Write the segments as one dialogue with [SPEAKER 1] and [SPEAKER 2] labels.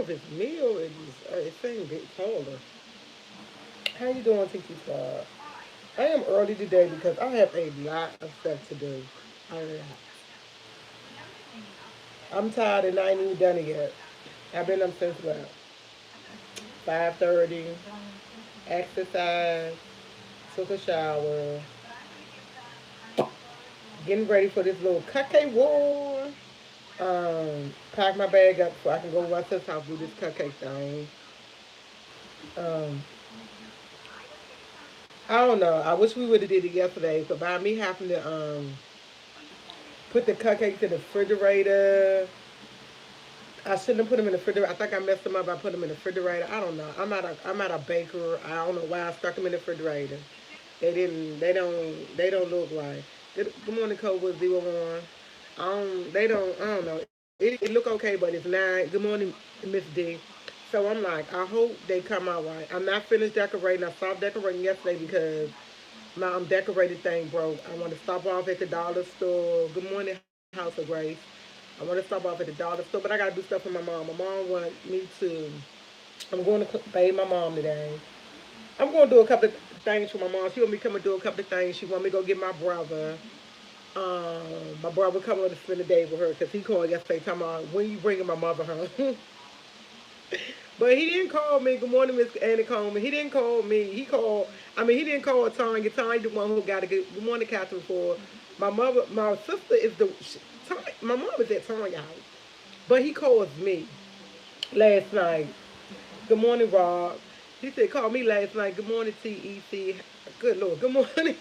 [SPEAKER 1] if it's me or it's saying bit taller. How you doing, Tiki Star? I am early today because I have a lot of stuff to do. A lot. I'm tired and I ain't even done it yet. I've been up since about 5:30. Exercise, took a shower, getting ready for this little cupcake war. Pack my bag up so I can go to my sister's house do this cupcake thing. Um, I don't know. I wish we would have did it yesterday. So by me having to put the cupcakes in the refrigerator, I shouldn't have put them in the refrigerator. I think I messed them up. I put them in the refrigerator. I don't know. I'm not a baker. I don't know why I stuck them in the refrigerator. They didn't. They don't look right. Good morning, Cobra 01. They don't. I don't know. It look okay, but it's not. Good morning, Miss D. So I'm like, I hope they come out right. I'm not finished decorating. I stopped decorating yesterday because my decorated thing broke. I want to stop off at the dollar store. Good morning, House of Grace. I want to stop off at the dollar store, but I gotta do stuff for my mom. My mom want me to. I'm going to bathe my mom today. I'm going to do a couple of things for my mom. She want me to come and do a couple of things. She want me to go get my brother. My brother coming to spend the day with her because he called yesterday talking about when you bringing my mother home. But he didn't call me. Good morning, Miss Annie Coleman. He didn't call me. He didn't call Tanya. Tanya the one who got to get. Good morning, Catherine. For my mother, my sister is my mom is at Tanya house, but he calls me last night. Good morning, Rob. He said, call me last night. Good morning, TEC. Good Lord. Good morning.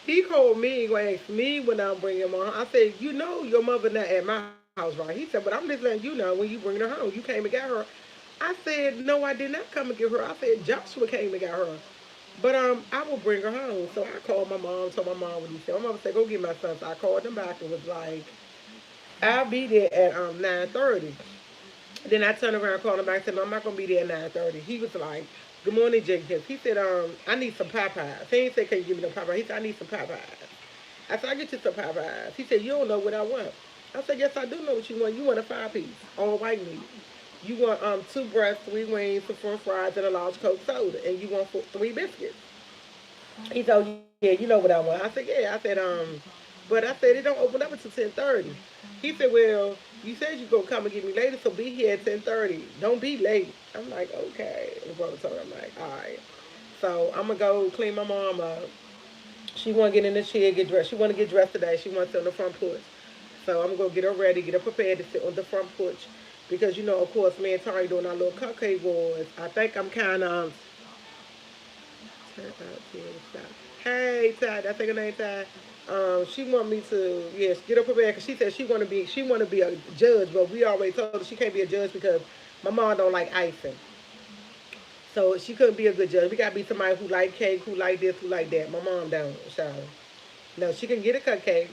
[SPEAKER 1] He called me and asked me when I'm bringing him home. I said, you know your mother not at my house, right? He said, but I'm just letting you know when you bring her home. You came and got her. I said, no, I did not come and get her. I said, Joshua came and got her. But I will bring her home. So I called my mom, told my mom what he said. My mom said, go get my son. So I called them back and was like, I'll be there at 9:30. Then I turned around, called him back, and said, no, I'm not gonna be there at 9:30. He was like, good morning, Jenkins. He said, I need some Popeyes. He didn't say, can you give me no Popeyes? He said, I need some Popeyes. I said, I get you some Popeyes. He said, you don't know what I want. I said, yes, I do know what you want. You want a 5-piece, all white meat. You want two breasts, 3 wings, some French fries, and a large Coke soda, and you want 3 biscuits. He said, oh, yeah, you know what I want. I said, yeah. But I said it don't open up until 10:30. He said, well, you said you gonna come and get me later, so be here at 10:30. Don't be late. I'm like, okay. The brother told me, I'm like, all right. So I'm gonna go clean my mom up. She wanna get in the chair, get dressed. She wanna get dressed today. She wants to sit on the front porch. So I'm gonna get her ready, get her prepared to sit on the front porch. Because you know, of course, me and Tari doing our little cupcake wars. I think I'm kind of hey, Ty, I think her name Ty. She want me to yes get her prepared because she said she want to be a judge, but we already told her she can't be a judge because my mom don't like icing, so she couldn't be a good judge. We gotta be somebody who like cake, who like this, who like that. My mom don't, so no, she can get a cupcake,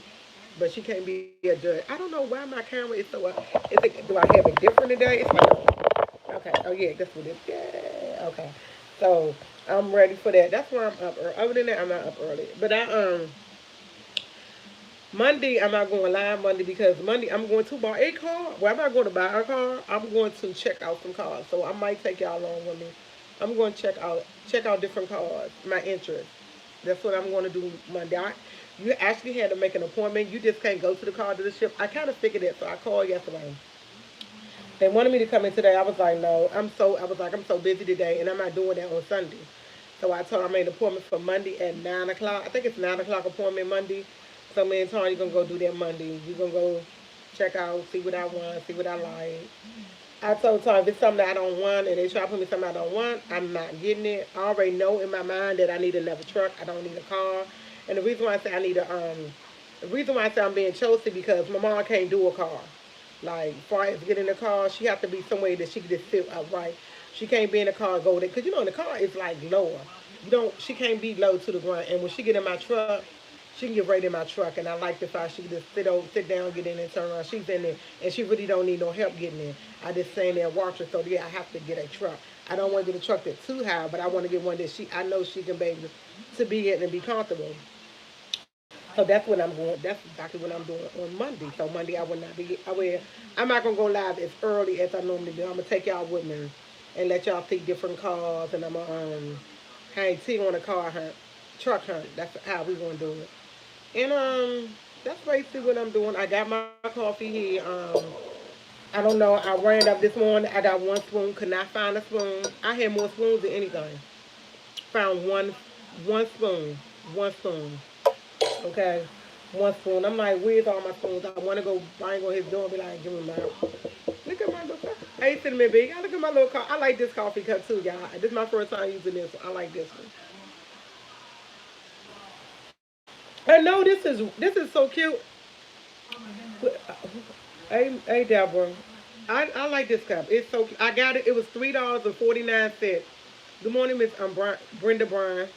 [SPEAKER 1] but she can't be a judge. I don't know why my camera is so. Do I have it different today? It's like okay. Oh yeah, that's what it is. Yeah. Okay. So I'm ready for that. That's why I'm up early. Other than that, I'm not up early. But Monday I'm not going live Monday because Monday I'm going to buy a car. Well, I'm not going to buy a car. I'm going to check out some cars. So I might take y'all along with me. I'm going to check out different cars. My interest. That's what I'm going to do Monday. You actually had to make an appointment. You just can't go to the car dealership. I kind of figured that, so I called yesterday. They wanted me to come in today. I was like, no. I'm so busy today, and I'm not doing that on Sunday. So I told her I made an appointment for Monday at 9 o'clock. I think it's 9 o'clock appointment Monday. So me and Tony gonna go do that Monday. We gonna go check out, see what I want, see what I like. I told Tony if it's something that I don't want and they try to put me something I don't want, I'm not getting it. I already know in my mind that I need another truck. I don't need a car. And the reason why I say I need the reason why I say I'm being chosen because my mom can't do a car. Like, far as getting in the car, she have to be somewhere that she can just sit upright. She can't be in the car and go there. Because, you know, in the car, it's like lower. She can't be low to the ground. And when she get in my truck, she can get right in my truck. And I like the fact she can just sit down, get in and turn around. She's in there. And she really don't need no help getting in. I just stand there and watch her. So, yeah, I have to get a truck. I don't want to get a truck that's too high, but I want to get one that I know she can be able to be in and be comfortable. So that's what I'm going. That's exactly what I'm doing on Monday. So Monday I will not be. I'm not gonna go live as early as I normally do. I'm gonna take y'all with me and let y'all see different cars, and I'm gonna hang tea on a car hunt, truck hunt. That's how we gonna do it. And that's basically what I'm doing. I got my coffee here. I don't know. I ran up this morning. I got one spoon. Could not find a spoon. I had more spoons than anything. Found one spoon. One spoon. Okay. One spoon. I'm like, where's all my spoons? I want to go bang on his door and be like, give me mine. Look at my little cup. Hey, cinnamon big. I look at my little cup. I like this coffee cup too, y'all. This is my first time using this one. I like this one. I know this is so cute. Hey, Deborah. I like this cup. It's so cute. I got it. It was $3.49. Good morning, Miss Brenda Bryan.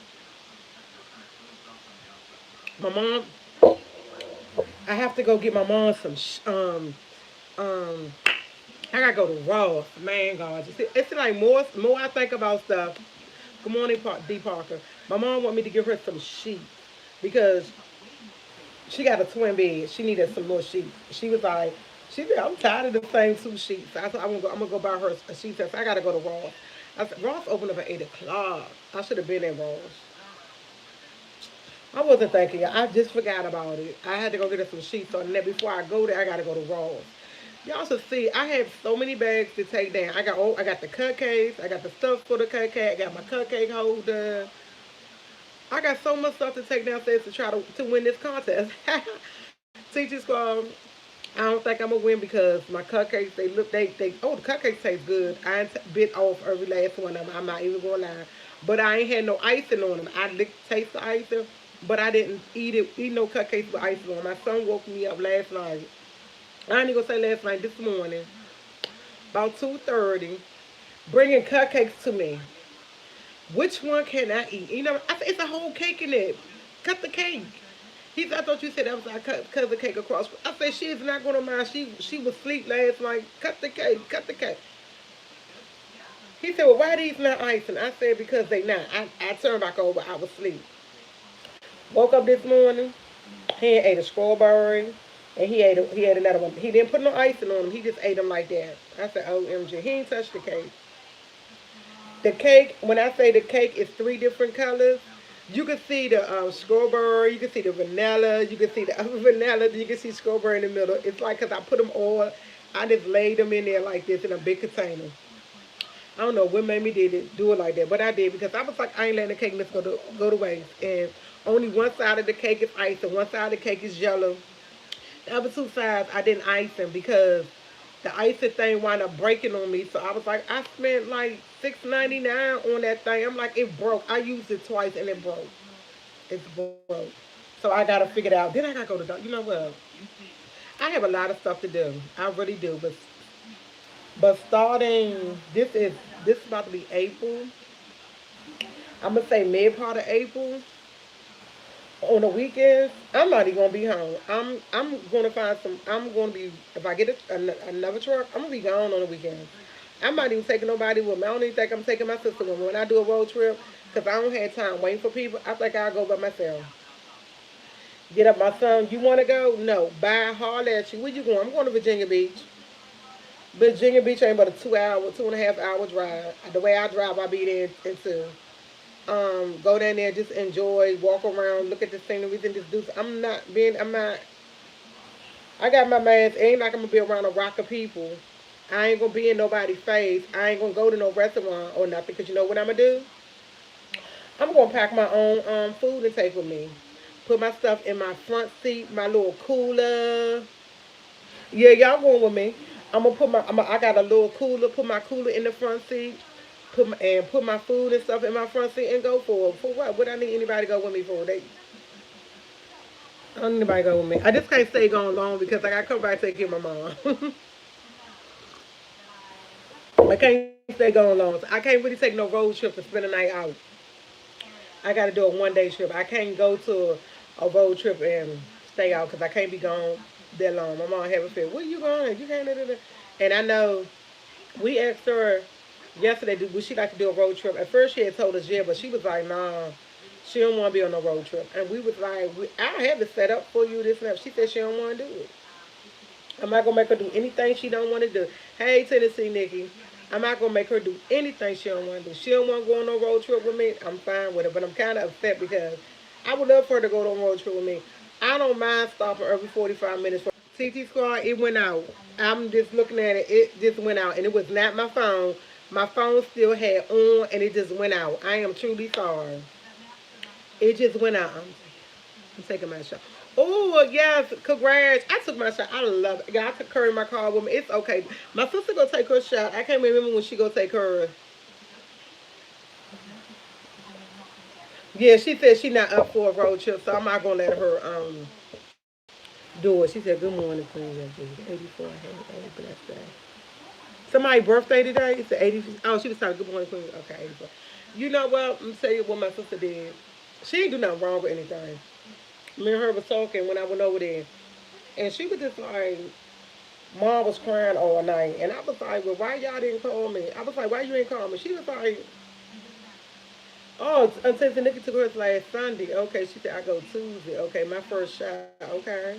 [SPEAKER 1] My mom. I have to go get my mom some um I gotta go to Ross. Man, God, it's like more I think about stuff. Good morning, D Parker. My mom want me to give her some sheets because she got a twin bed. She needed some more sheets. She was like, she said, I'm tired of the same two sheets. I said, I'm gonna go buy her a sheet. I gotta go to Ross. I said, Ross opened up at 8 o'clock. I should have been in Ross. I wasn't thinking. I just forgot about it. I had to go get her some sheets on that. Before I go there, I gotta go to Ross. Y'all should see. I have so many bags to take down. I got the cupcakes. I got the stuff for the cupcake. I got my cupcake holder. I got so much stuff to take downstairs to try to win this contest. Teachers Squad. I don't think I'm gonna win because my cupcakes they the cupcakes taste good. I ain't bit off every last one of them. I'm not even gonna lie. But I ain't had no icing on them. I taste the icing, but I didn't eat no cupcakes with icing on them. My son woke me up last night. I ain't gonna say last night, this morning, about 2:30, bringing cupcakes to me. Which one can I eat? You know, it's a whole cake in it. Cut the cake. He said, I thought you said that was like cut the cake across. I said, she is not going to mind. She was asleep last night. Cut the cake. Cut the cake. He said, well, why are these not icing? I said, because they not. I turned back over. I was asleep. Woke up this morning. He ate a strawberry. And he ate another one. He didn't put no icing on them. He just ate them like that. I said, OMG. He ain't touched the cake. The cake, when I say the cake is three different colors, you can see the strawberry, you can see the vanilla, you can see the other vanilla, you can see strawberry in the middle. It's like because I put them all, I just laid them in there like this in a big container. I don't know what made me do it like that, but I did because I was like, I ain't letting the cake let's go to waste. And only one side of the cake is ice and one side of the cake is yellow. The other two sides I didn't ice them because the icing thing wound up breaking on me. So I was like, I spent like $6.99 on that thing. I'm like, it broke. I used it twice and it broke. It's broke. So I gotta figure it out. Then I gotta go to the. You know what? I have a lot of stuff to do. I really do. But starting this is about to be April. I'm gonna say mid part of April. On the weekends, I'm not even gonna be home. I'm gonna find some. I'm gonna be if I get another truck, I'm gonna be gone on the weekends. I'm not even taking nobody with me. I don't even think I'm taking my sister with me when I do a road trip because I don't have time waiting for people. I think I'll go by myself. Get up, my son. You want to go? No. Bye. Holler at you. Where you going? I'm going to Virginia Beach. Virginia Beach ain't but a 2 hour, 2.5 hour drive. The way I drive, I'll be there in two. Go down there, just enjoy, walk around, look at the scenery, and just do. I'm not. I got my mask. Ain't like I'm gonna be around a rock of people. I ain't gonna be in nobody's face. I ain't gonna go to no restaurant or nothing. Cause you know what I'm gonna do? I'm gonna pack my own food and take with me. Put my stuff in my front seat, my little cooler. Yeah, y'all going with me? I got a little cooler. Put my cooler in the front seat. Put my food and stuff in my front seat and go for it. For what? What I need anybody to go with me for? I don't need anybody to go with me. I just can't stay gone long because I gotta come back to take care of my mom. I can't stay gone long. I can't really take no road trip and spend a night out. I gotta do a 1 day trip. I can't go to a road trip and stay out because I can't be gone that long. My mom have a fit. Where you going? You can't. And I know we asked her yesterday, would she like to do a road trip? At first, she had told us yeah, but she was like, nah. she don't want to be on a road trip. And we was like, I have it set up for you, this and that. She said she don't want to do it. I'm not gonna make her do anything she don't want to do. Hey, Tennessee Nikki, I'm not gonna make her do anything she don't want to do. She don't want to go on no road trip with me. I'm fine with it, but I'm kind of upset because I would love for her to go on a road trip with me. I don't mind stopping every 45 minutes. For TT Squad, it went out. I'm just looking at it. It just went out, and it was not my phone. My phone still had on, and it just went out. I am truly sorry. It just went out. I'm taking my shot. Oh, yes, congrats. I took my shot. I love it. Yeah, I took her in my car with me. It's okay. My sister gonna take her shot. I can't remember when she gonna take hers. Yeah, she said she not up for a road trip, so I'm not gonna let her do it. She said, "Good morning, Queen." 84. Had a blessed day. Somebody's birthday today. It's the 80. Oh, she was talking. Good morning, Queen. Okay, 84. You know what? I'm tell you what my sister did. She ain't do nothing wrong with anything. Me and her was talking when I went over there, and she was just like, Mom was crying all night, and I was like, "Well, why y'all didn't call me?" I was like, "Why you ain't call me?" She was like, "Oh, until the nigga took her last Sunday." Okay, she said, "I go Tuesday." Okay, my first shot. Okay,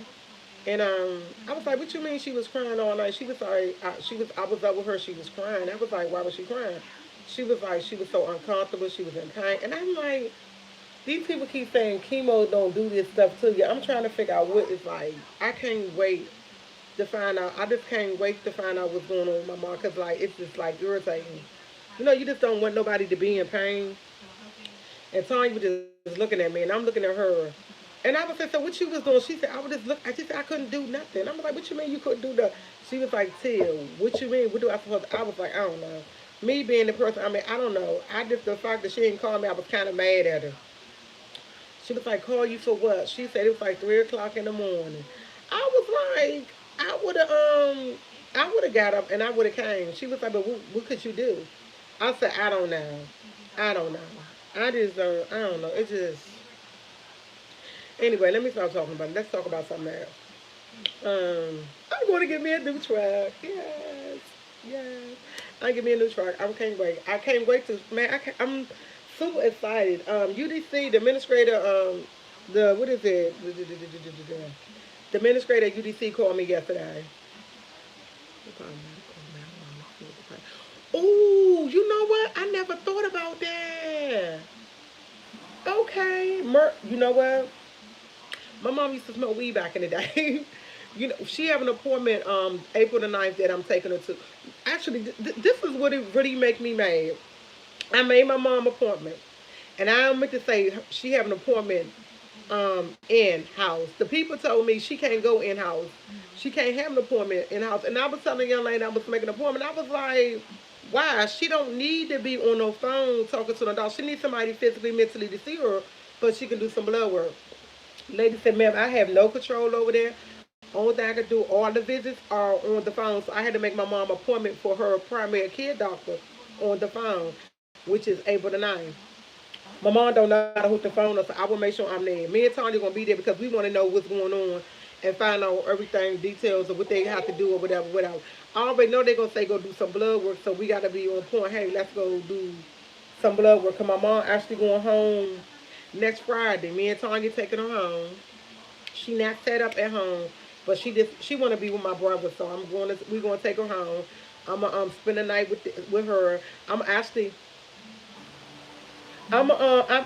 [SPEAKER 1] and I was like, "What you mean?" She was crying all night. She was like, I was up with her. She was crying. I was like, "Why was she crying?" She was like, she was so uncomfortable. She was in pain, and I'm like, these people keep saying chemo don't do this stuff to you. I'm trying to figure out what it's like. I can't wait to find out. I just can't wait to find out what's going on with my mom because like it's just like irritating. You know, you just don't want nobody to be in pain. And Tanya was just looking at me, and I'm looking at her. And I was saying, so what you was doing? She said, I was just look. I just said I couldn't do nothing. I was like, what you mean you couldn't do that? She was like, Till, what you mean? What do I supposed? I was like, I don't know. Me being the person, I mean, I don't know. I just the fact that she didn't call me, I was kind of mad at her. She was like, call you for what? She said it was like 3 o'clock in the morning. I was like, I would have got up and I would have came. She was like, but what could you do? I said, I don't know. I don't know. I just don't. I don't know. It just. Anyway, let me stop talking about it. Let's talk about something else. I'm going to get me a new truck. Yes, yes. I get me a new truck. I can't wait. I can't wait to man. I'm super excited. UDC, the administrator. The what is it? The administrator at UDC called me yesterday. Oh, you know what? I never thought about that. Okay, you know what? My mom used to smoke weed back in the day. You know, she have an appointment April the 9th that I'm taking her to. Actually, this is what it really make me mad. I made my mom appointment, and I meant to say she have an appointment in house. The people told me she can't go in house. She can't have an appointment in house. And I was telling the young lady I was making an appointment. I was like, why? She don't need to be on her phone talking to the dog. She needs somebody physically, mentally to see her, but she can do some blood work. Lady said, ma'am, I have no control over there. Only thing I could do, all the visits are on the phone. So I had to make my mom an appointment for her primary care doctor on the phone, which is April the 9th. My mom don't know how to hook the phone up, so I will make sure I'm there. Me and Tanya gonna be there because we want to know what's going on and find out everything, details of what they have to do or whatever, whatever. I already know they're gonna say go do some blood work, so we gotta be on point. Hey, let's go do some blood work. Cause my mom actually going home next Friday. Me and Tanya taking her home. She not set up at home, but she want to be with my brother, so we gonna take her home. I'm gonna spend the night with her. I'm actually I'm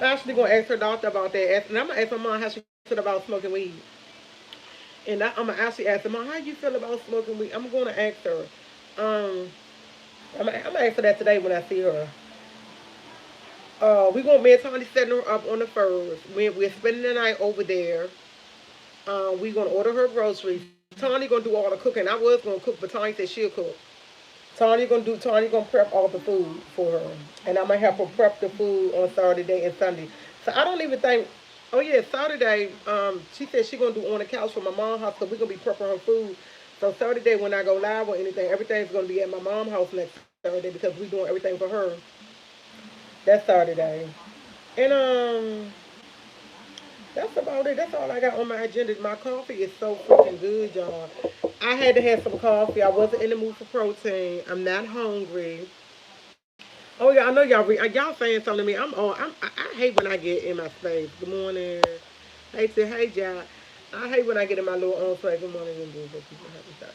[SPEAKER 1] actually gonna ask her doctor about that, and I'm gonna ask my mom how she feel about smoking weed. And I'm gonna actually ask her, mom, how you feel about smoking weed? I'm gonna ask her. Um, I'm gonna ask her that today when I see her. We gonna me and Tony setting her up on the first. We're spending the night over there. We gonna order her groceries. Tony gonna do all the cooking. I was gonna cook, but Tony said she'll cook. Tony gonna prep all the food for her, and I'm gonna help her prep the food on Saturday and Sunday. So I don't even think. Oh yeah, Saturday. She said she gonna do on the couch for my mom's house, so we gonna be prepping her food. So Saturday when I go live or anything, everything's gonna be at my mom's house next Saturday because we doing everything for her. That's Saturday, and that's about it. That's all I got on my agenda. My coffee is so freaking good, y'all. I had to have some coffee. I wasn't in the mood for protein. I'm not hungry. Oh yeah, I know y'all. Y'all saying something to me. I'm on. I hate when I get in my space. Good morning. Hey, to hey, John. I hate when I get in my little own space. Good morning, and people happy stuff.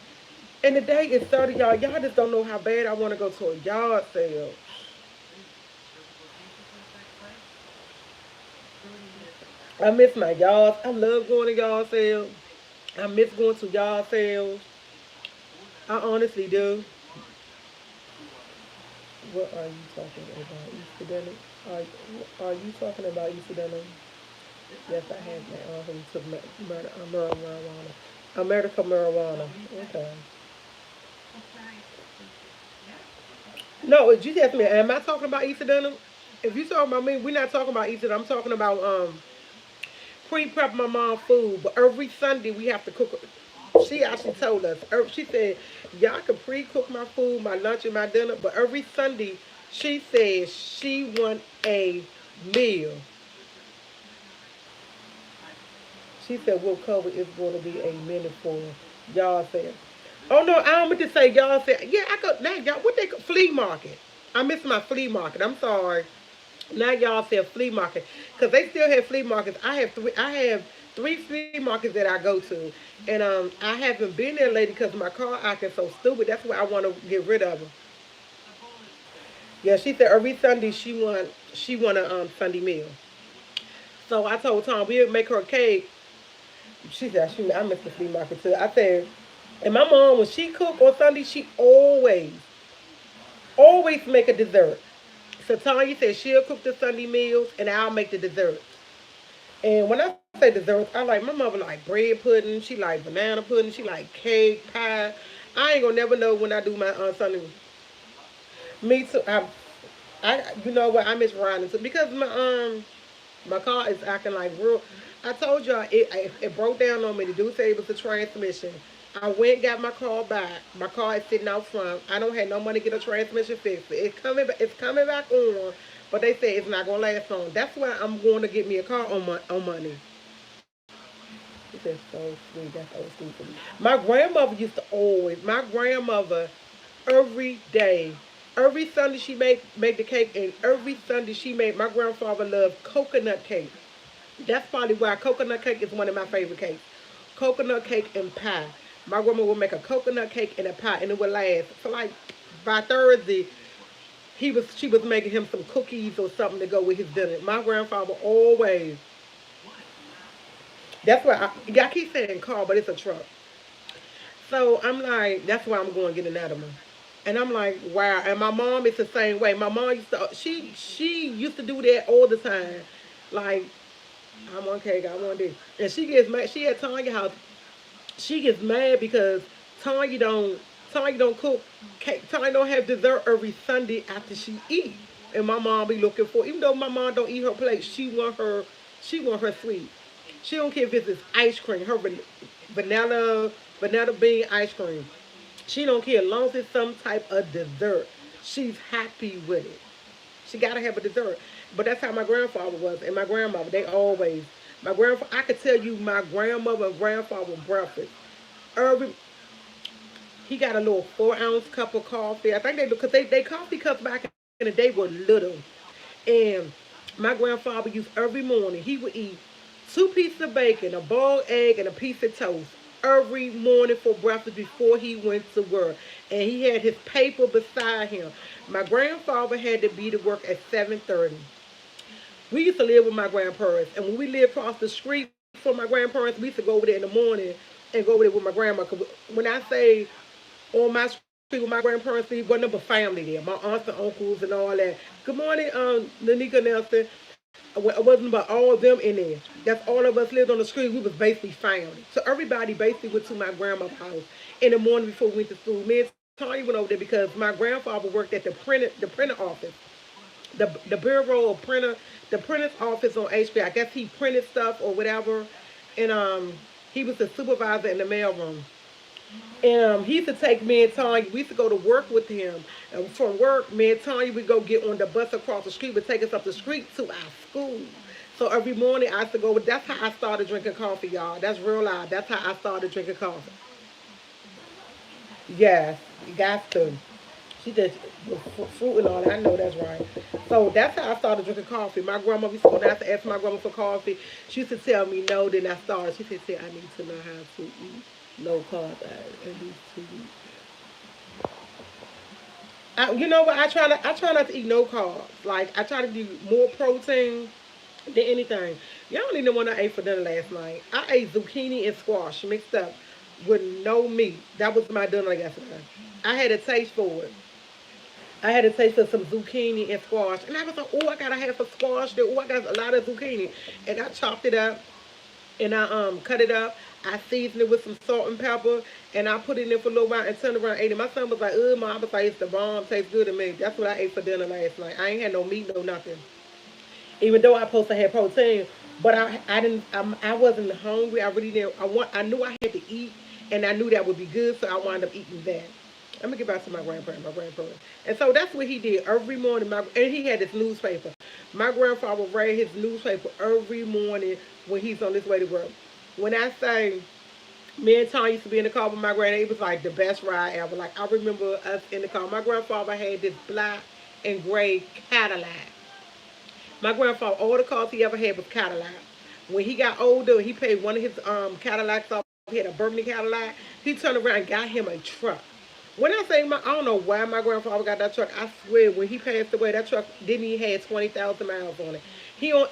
[SPEAKER 1] And the day is 30, y'all. Y'all just don't know how bad I want to go to a yard sale. I miss my yards. I love going to yard sales. I miss going to yard sales. I honestly do. What are you talking about, Easter dinner? Are you talking about Easter dinner? Yes, I have my who took marijuana. America marijuana. Okay. No, you just asked me, am I talking about Easter dinner? If you talking about me, we're not talking about Easter. I'm talking about pre-prep my mom food. But every Sunday we have to cook. She actually told us. She said, y'all can pre-cook my food, my lunch, and my dinner. But every Sunday, she says she want a meal. She said what color is going to be a minute for y'all said. Oh no, I don't meant to say y'all said. Yeah, I got now y'all. What they flea market? I missed my flea market. I'm sorry. Now y'all said flea market because they still have flea markets. I have three. I have three flea markets that I go to, and I haven't been there lately because my car acting so stupid. That's why I want to get rid of them. Yeah, she said every Sunday she want a Sunday meal. So I told Tom we'll make her a cake. She said I miss the flea market too. I said, and my mom when she cook on Sunday, she always make a dessert. So Tanya said she'll cook the Sunday meals and I'll make the desserts. And when I say desserts, I like my mother like bread pudding, she like banana pudding, she like cake, pie. I ain't gonna never know when I do my Sunday. Me too. You know what? I miss riding too because my car is acting like real. I told y'all it broke down on me. The dude said it was the transmission. I went got my car back. My car is sitting out front. I don't have no money to get a transmission fixed. It's coming back on, but they say it's not gonna last long. That's why I'm going to get me a car on money. He said so sweet. That's so sweet for me. My grandmother used to always. My grandmother every day. Every Sunday she make the cake, and every Sunday she made. My grandfather loved coconut cake. That's probably why coconut cake is one of my favorite cakes. Coconut cake and pie. My grandma would make a coconut cake and a pie, and it would last for like by Thursday. She was making him some cookies or something to go with his dinner. My grandfather always. That's why I keep saying car, but it's a truck. So I'm like, that's why I'm going to get another one. And I'm like, wow. And my mom is the same way. My mom she used to do that all the time. Like, I want cake, I want this. And she gets mad. She at Tanya house. She gets mad because Tanya don't Tanya don't cook cake. Tanya don't have dessert every Sunday after she eat. And my mom be looking for, even though my mom don't eat her plate, she want her sweet. She don't care if it's ice cream, her vanilla vanilla bean ice cream. She don't care as long as it's some type of dessert. She's happy with it. She gotta have a dessert. But that's how my grandfather was and my grandmother. They always my grandfather. I could tell you my grandmother and grandfather breakfast. Every he got a little 4 ounce cup of coffee. I think they because they coffee cups back in the day were little. And my grandfather used every morning he would eat 2 pieces of bacon, a boiled egg, and a piece of toast every morning for breakfast before he went to work. And he had his paper beside him. My grandfather had to be to work at 7:30. We used to live with my grandparents, and when we lived across the street from my grandparents, we used to go over there in the morning and go over there with my grandma. 'Cause when I say on my street with my grandparents, we wasn't but family there, my aunts and uncles and all that. Good morning, Lanika Nelson. It wasn't about all of them in there. That's all of us lived on the street. We was basically family. So everybody basically went to my grandma's house in the morning before we went to school. Me and Tanya went over there because my grandfather worked at the printer office, the bureau of printer, the printer's office on HB. I guess he printed stuff or whatever, and he was the supervisor in the mailroom. And he used to take me and Tanya. We used to go to work with him. And from work, me and Tanya would go get on the bus across the street, would take us up the street to our school. So every morning I used to go. That's how I started drinking coffee, y'all. That's real loud. That's how I started drinking coffee. Yes, you got to. She just with fruit and all that. I know that's right. So that's how I started drinking coffee. My grandma used to go down to ask my grandma for coffee. She used to tell me no. Then I started. She said, "I need to know how to eat low carb at least 2 weeks." You know what? I try not to eat no carbs. Like I try to do more protein than anything. Y'all don't even know what I ate for dinner last night. I ate zucchini and squash mixed up with no meat. That was my dinner yesterday. I had a taste for it. I had a taste for some zucchini and squash, and I was like, "Oh, I gotta have some squash. There. Oh, I got a lot of zucchini," and I chopped it up and I cut it up. I seasoned it with some salt and pepper, and I put it in for a little while and turned around and ate it. My son was like, "Ugh, mom," I was like, "It's the bomb. Tastes good to me." That's what I ate for dinner last night. I ain't had no meat, no nothing. Even though I supposed to have protein, but I didn't. I wasn't hungry. I really didn't. I knew I had to eat, and I knew that would be good, so I wound up eating that. I'm gonna get back to my grandparents. My grandparents, and so that's what he did every morning. And he had his newspaper. My grandfather read his newspaper every morning when he's on his way to work. When I say me and Tom used to be in the car with my granddad, it was like the best ride ever. Like I remember us in the car. My grandfather had this black and gray Cadillac. My grandfather, all the cars he ever had was Cadillac. When he got older, he paid one of his Cadillacs off. He had a Burgundy Cadillac. He turned around and got him a truck. When I say I don't know why my grandfather got that truck. I swear, when he passed away, that truck didn't even have 20,000 miles on it.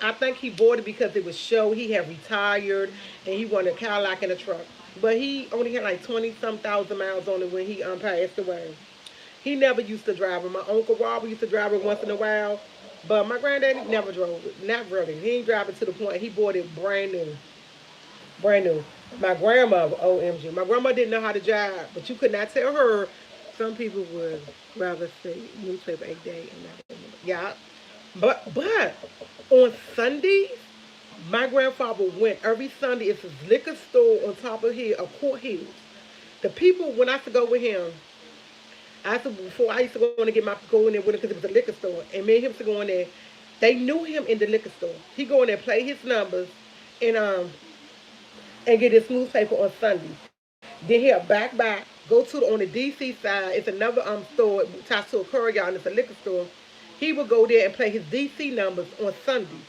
[SPEAKER 1] I think he bought it because it was show. He had retired and he wanted a Cadillac and a truck. But he only had like 20 some thousand miles on it when he passed away. He never used to drive it. My uncle Robert used to drive it once in a while. But my granddaddy never drove it. Not really. He ain't drive it to the point he bought it brand new. Brand new. My grandmother, OMG. My grandma didn't know how to drive, but you could not tell her. Some people would rather say newspaper a day and not. Yeah. But on Sundays, my grandfather went every Sunday. It's a liquor store on top of here, a Court Hills. The people when I used to go with him, before I used to go in and get my go in there with him because it was a liquor store, and me and him used to go in there. They knew him in the liquor store. He go in there, play his numbers, and get his newspaper on Sunday. Then he'll back, go to on the DC side. It's another store attached to a courier, and it's a liquor store. He would go there and play his DC numbers on Sunday.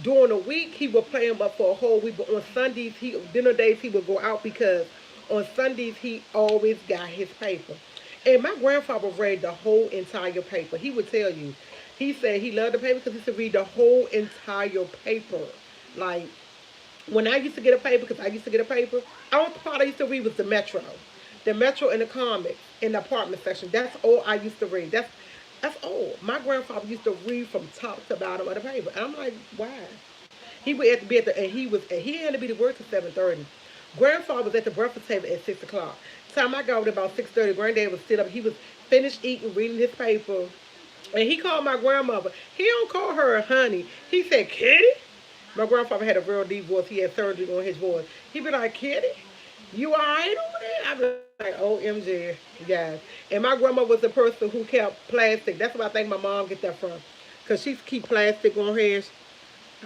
[SPEAKER 1] During the week, he would play them up for a whole week. But on Sundays, dinner days, he would go out because on Sundays he always got his paper. And my grandfather read the whole entire paper. He would tell you. He said he loved the paper because he used to read the whole entire paper. Like when I used to get a paper, because I used to get a paper, the only part I used to read was the Metro and the comics in the apartment section. That's all I used to read. That's all. My grandfather used to read from top to bottom of the paper, and I'm like, why? He would have to be at the and he had to be to work at 7:30. Grandfather was at the breakfast table at 6 o'clock. Time I got over about 6:30, granddad was still up. He was finished eating, reading his paper, and he called my grandmother. He don't call her honey. He said, Kitty. My grandfather had a real deep voice. He had surgery on his voice. He'd be like, Kitty, you all right over there? I'd be like, OMG, guys. And my grandma was the person who kept plastic. That's where I think my mom get that from. Because she keep plastic on hers.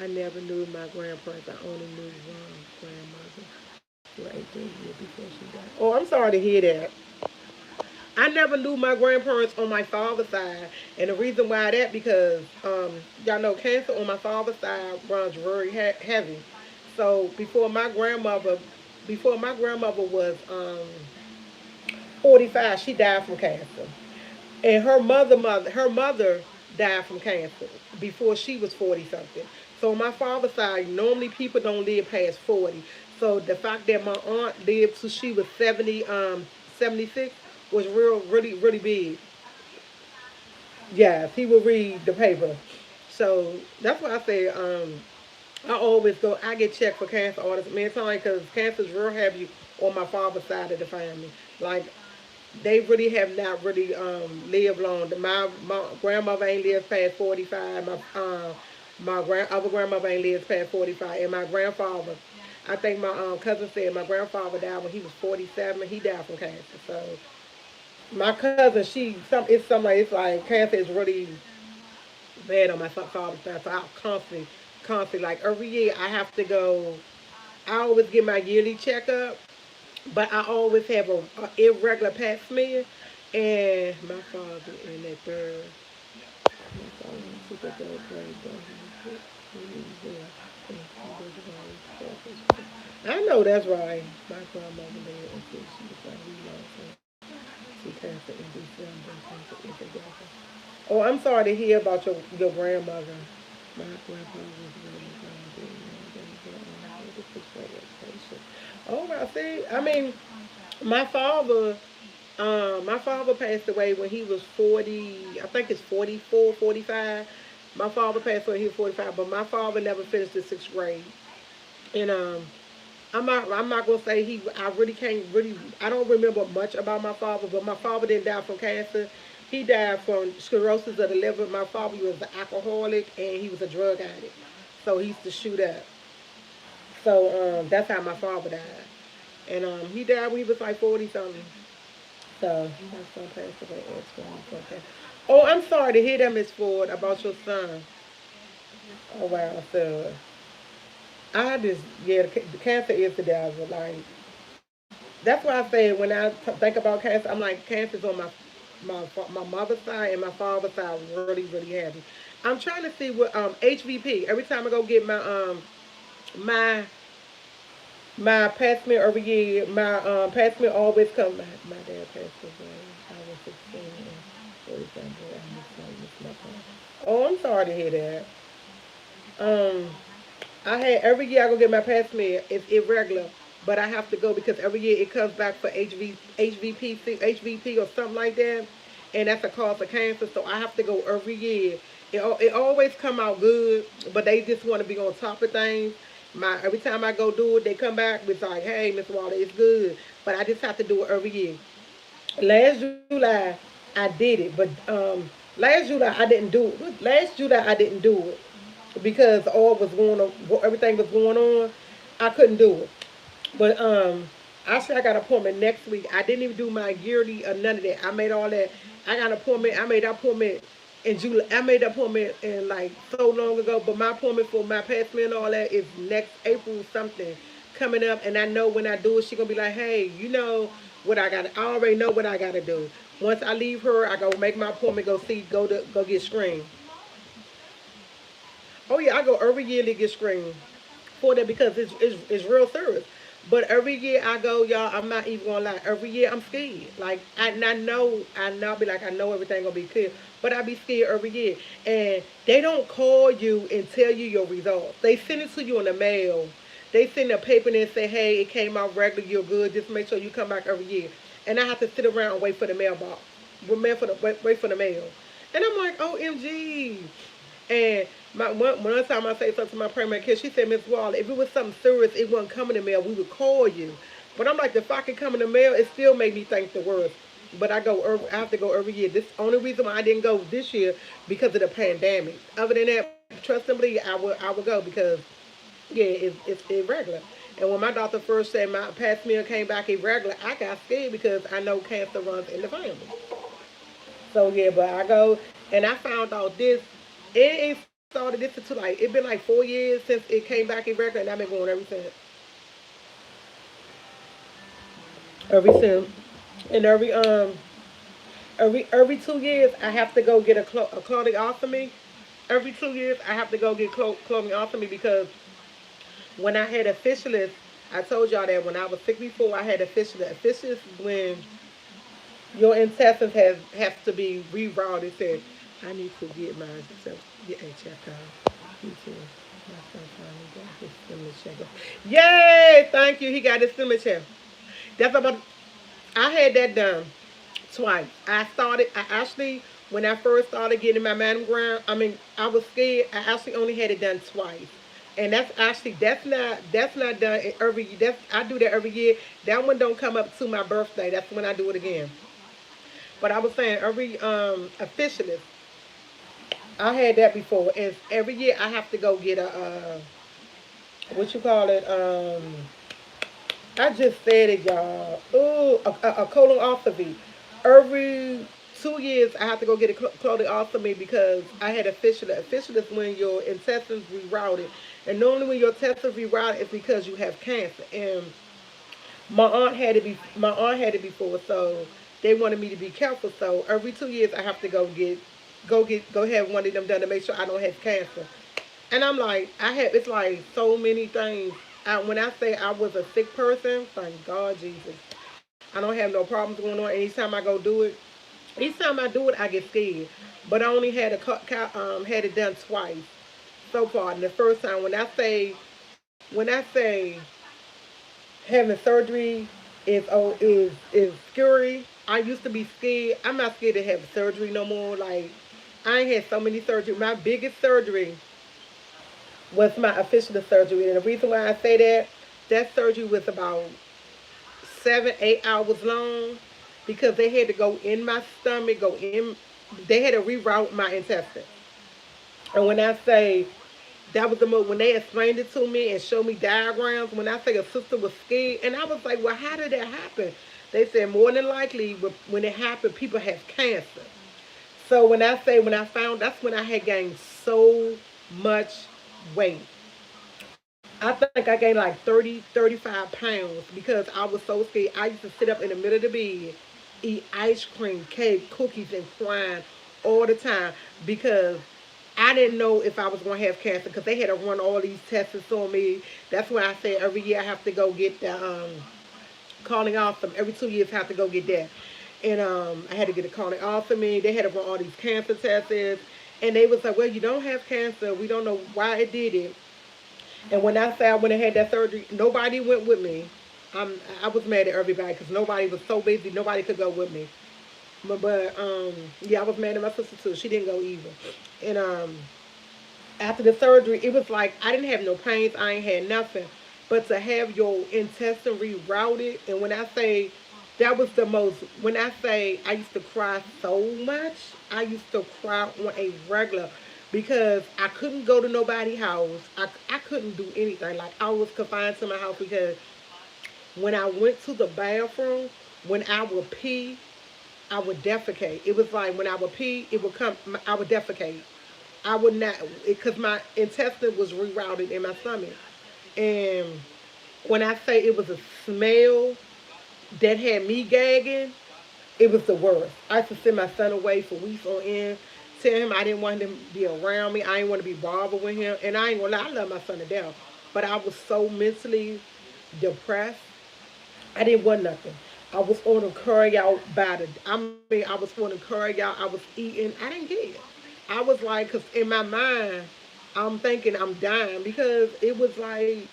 [SPEAKER 1] I never knew my grandparents. I only knew one grandmother for 18 years before she died. Oh, I'm sorry to hear that. I never knew my grandparents on my father's side, and the reason why that because y'all know cancer on my father's side runs very heavy. So before my grandmother was 45, she died from cancer, and her mother died from cancer before she was 40 something. So on my father's side, normally people don't live past 40. So the fact that my aunt lived till she was 76 was really big. Yes, he would read the paper. So that's why I say I always go. I get checked for cancer all the man time because cancer is real heavy on my father's side of the family. Like they really have not really lived long. My grandmother ain't lived past 45. My other grandmother ain't lived past 45, and my grandfather. I think my cousin said my grandfather died when he was 47. He died from cancer. So my cousin, it's like cancer is really bad on my father's side. So I constantly, like every year I have to go. I always get my yearly checkup, but I always have a irregular pap smear. And my father in that third. My father took the third grade, but he was there. I know that's right. My grandmother lived until she was like, we lost her. She passed in December. Oh, I'm sorry to hear about your grandmother. My grandpa was really Oh, I see. I mean, my father, my father passed away when he was 40. I think it's 44, 45. My father passed away when he was 45, but my father never finished the sixth grade. And I'm not gonna say he. I really can't really. I don't remember much about my father, but my father didn't die from cancer. He died from cirrhosis of the liver. My father was an alcoholic and he was a drug addict, so he used to shoot up. So that's how my father died, and he died when he was like 40 something. So my son passed away at 20. Oh, I'm sorry to hear that, Miss Ford, about your son. Oh wow, so I just yeah, the cancer is the devil. Like that's why I say when I think about cancer, I'm like cancer's on my mother's side and my father's side really really heavy. I'm trying to see what HVP. Every time I go get my my past me every year, my past me always come. My dad passed away. I was 16 and 47. Oh, I'm sorry to hear that. Um, I had every year I go get my past me. It's irregular, but I have to go because every year it comes back for HVP or something like that, and that's a cause of cancer. So I have to go every year. It always come out good, but they just want to be on top of things. My every time I go do it, they come back with like, "Hey, Miss Water, it's good," but I just have to do it every year. Last July I did it, but last July I didn't do it. Last July I didn't do it because all was going on, everything was going on. I couldn't do it. But actually, I got an appointment next week. I didn't even do my yearly or none of that. I made all that. I got an appointment. I made that appointment in July. I made that appointment in like so long ago. But my appointment for my past me and all that is next April something coming up. And I know when I do it, she gonna be like, hey, you know what I got? I already know what I gotta do. Once I leave her, I go make my appointment. Go get screened. Oh yeah, I go every year to get screened for that because it's real serious. But every year I go, y'all, I'm not even gonna lie. Every year I'm scared. Like I know, be like I know everything gonna be clear, but I be scared every year. And they don't call you and tell you your results. They send it to you in the mail. They send a paper and say, hey, it came out regular, you're good. Just make sure you come back every year. And I have to sit around and wait for the mailbox. Wait for the mail. And I'm like, OMG. And one time I say something to my primary care, she said, Miss Wall, if it was something serious, it wasn't coming in the mail, we would call you. But I'm like, if I could come in the mail, it still made me think the worst. But I have to go every year. This only reason why I didn't go this year because of the pandemic. Other than that, trust and believe, I would go because yeah, it's irregular. And when my doctor first said my past meal came back irregular, I got scared because I know cancer runs in the family. So yeah, but I go and I found out this. It started this to like it been like 4 years since it came back in record, and I've been going ever since. Every since, and every 2 years I have to go get a clonostomy. Every 2 years I have to go get clonostomy because when I had a fistulus, I told y'all that when I was sick before I had a fistula. A fistula is when your intestines have to be rerouted. Said I need to get myself get a checkup. Me too. My son finally got his stomach check. Yay! Thank you. He got his stomach check. That's about. I had that done twice. I actually when I first started getting my mammogram. I mean, I was scared. I actually only had it done twice. And that's not done every year. I do that every year. That one don't come up to my birthday. That's when I do it again. But I was saying every officialist, I had that before, and every year I have to go get a what you call it? I just said it, y'all. Ooh, a colonoscopy. Every 2 years I have to go get a colonoscopy because I had a fistula. A fistula is when your intestines rerouted, and normally when your intestines rerouted is because you have cancer. And my aunt had it before, so they wanted me to be careful. So every 2 years I have to go have one of them done to make sure I don't have cancer. And I'm like, it's like so many things. When I say I was a sick person, thank God Jesus, I don't have no problems going on. Anytime I go do it, each time I do it, I get scared. But I only had it done twice so far. And the first time, when I say having surgery is scary. I used to be scared. I'm not scared to have surgery no more. Like I ain't had so many surgery. My biggest surgery was my official surgery, and the reason why I say that surgery was about 7, 8 hours long because they had to go in my stomach, they had to reroute my intestine. And when I say that was the most, when they explained it to me and showed me diagrams, when I say a sister was scared, and I was like, well, how did that happen? They said more than likely when it happened, people have cancer. So when I found, that's when I had gained so much weight. I think I gained like 30, 35 pounds because I was so scared. I used to sit up in the middle of the bed, eat ice cream, cake, cookies, and wine all the time because I didn't know if I was going to have cancer because they had to run all these tests on me. That's why I say every year I have to go get the colonoscopy. Every 2 years I have to go get that. And I had to get a colonoscopy. They had to run all these cancer tests. And they was like, well, you don't have cancer. We don't know why it did it. And when I say I went and had that surgery, nobody went with me. I was mad at everybody because nobody was so busy. Nobody could go with me. But yeah, I was mad at my sister too. She didn't go either. And after the surgery, it was like I didn't have no pains. I ain't had nothing. But to have your intestine rerouted, and when I say that was the most, when I say I used to cry so much, I used to cry on a regular because I couldn't go to nobody's house. I couldn't do anything. Like I was confined to my house because when I went to the bathroom, when I would pee, I would defecate. It was like when I would pee, it would come. I would defecate. I would not because my intestine was rerouted in my stomach. And when I say it was a smell that had me gagging, it was the worst. I used to send my son away for weeks on end. Tell him I didn't want him to be around me. I didn't want to be bothered with him. And I ain't gonna lie, I love my son to death. But I was so mentally depressed. I didn't want nothing. I was on a curry out I was on a curry out. I was eating. I didn't care. I was like, because in my mind, I'm thinking I'm dying because it was like,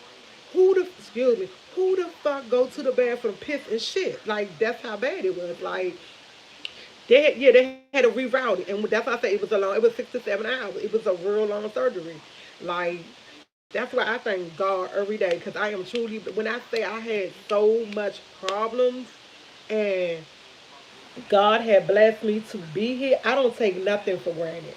[SPEAKER 1] excuse me, who the fuck go to the bathroom, piss and shit? Like, that's how bad it was. Like, they had to reroute it. And that's why I say it was 6 to 7 hours. It was a real long surgery. Like, that's why I thank God every day because I am truly, when I say I had so much problems and God had blessed me to be here, I don't take nothing for granted.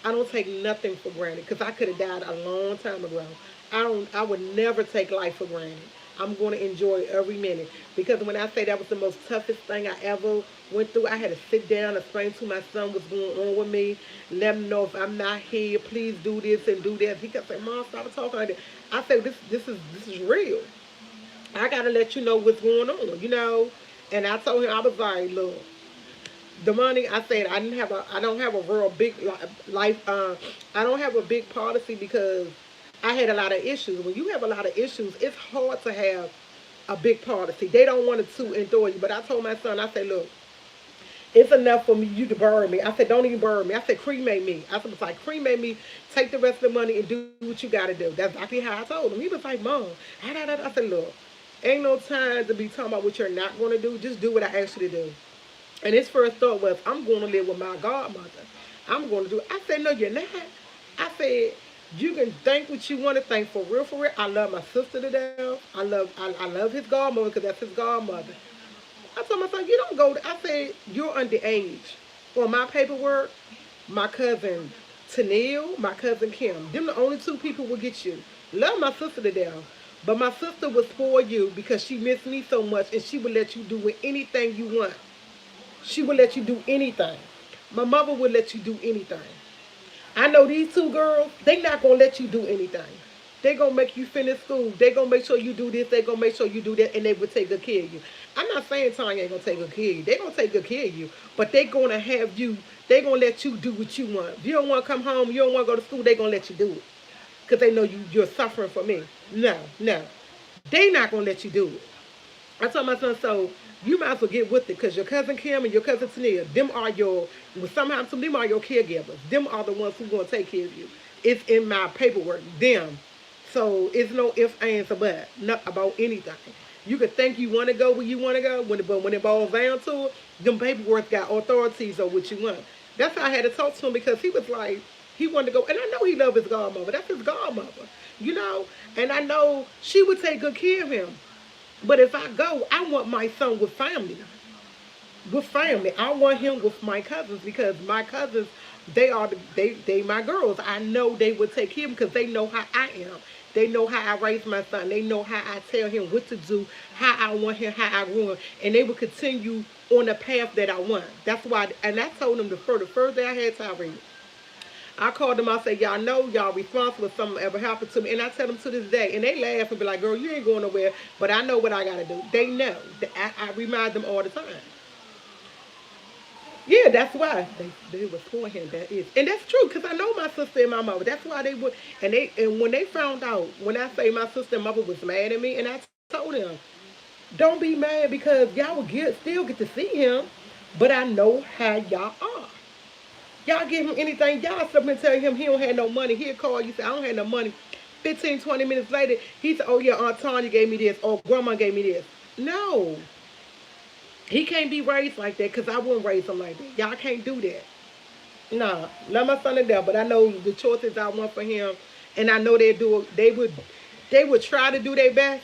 [SPEAKER 1] I don't take nothing for granted because I could have died a long time ago. I would never take life for granted. I'm going to enjoy every minute because when I say that was the most toughest thing I ever went through, I had to sit down and explain to my son what's going on with me, let him know if I'm not here, please do this and do that. He kept saying, "Mom, stop talking like that." I said, "This is real. I gotta let you know what's going on." And I told him I was like, "Look, the money." I said I don't have a real big life. I don't have a big policy because I had a lot of issues. When you have a lot of issues, it's hard to have a big policy. They don't want to endure you. But I told my son, I said, look, it's enough for you to bury me. I said, don't even bury me. I said, cremate me. I said, it's like, cremate me, take the rest of the money and do what you got to do. That's exactly how I told him. He was like, Mom, I said, look, ain't no time to be talking about what you're not going to do. Just do what I asked you to do. And his first thought was, I'm going to live with my godmother. I'm going to do it. I said, no, you're not. I said, you can think what you want to think for real, for real. I love my sister to death. I love his godmother because that's his godmother. I told my son, you don't go. I said, you're underage. On my paperwork, my cousin Tennille, my cousin Kim, them the only two people will get you. Love my sister to death. But my sister would spoil you because she missed me so much and she would let you do anything you want. She would let you do anything. My mother would let you do anything. I know these two girls, they not going to let you do anything. They gonna make you finish school. They gonna make sure you do this. They gonna make sure you do that, and they will take good care of you. I'm not saying Tanya ain't gonna take good care of you. They gonna take good care of you, but they gonna have you. They gonna let you do what you want. If you don't want to come home, you don't want to go to school. They gonna let you do it because they know you're suffering for me. No, no, they not gonna let you do it. I told my son, so you might as well get with it because your cousin Kim and your cousin Tania, them are your, well, somehow them are your caregivers. Them are the ones who going to take care of you. It's in my paperwork, them. So it's no ifs, ands, or buts, not about anything. You could think you want to go where you want to go, but when it boils down to it, them paperwork got authorities on what you want. That's how I had to talk to him because he was like, he wanted to go, and I know he loved his godmother. That's his godmother, you know? And I know she would take good care of him. But if I go, I want my son with family. With family. I want him with my cousins because my cousins, they my girls. I know they would take him because they know how I am. They know how I raise my son. They know how I tell him what to do, how I want him, how I run. And they will continue on the path that I want. That's why, and I told them the first day I had Tyree. I called them, I said, y'all know y'all responsible if something ever happened to me. And I tell them to this day. And they laugh and be like, girl, you ain't going nowhere. But I know what I got to do. They know. I remind them all the time. Yeah, that's why they were for him. That is. And that's true because I know my sister and my mother. That's why they would. And when they found out, when I say my sister and mother was mad at me, and I told them, don't be mad because y'all will still get to see him. But I know how y'all are. Y'all give him anything. Y'all stop and tell him he don't have no money. He'll call you, say, I don't have no money. 15, 20 minutes later, he said, oh, yeah, Aunt Tanya gave me this. Or Grandma gave me this. No. He can't be raised like that because I wouldn't raise him like that. Y'all can't do that. Nah, love my son to death, but I know the choices I want for him, and I know they would try to do their best,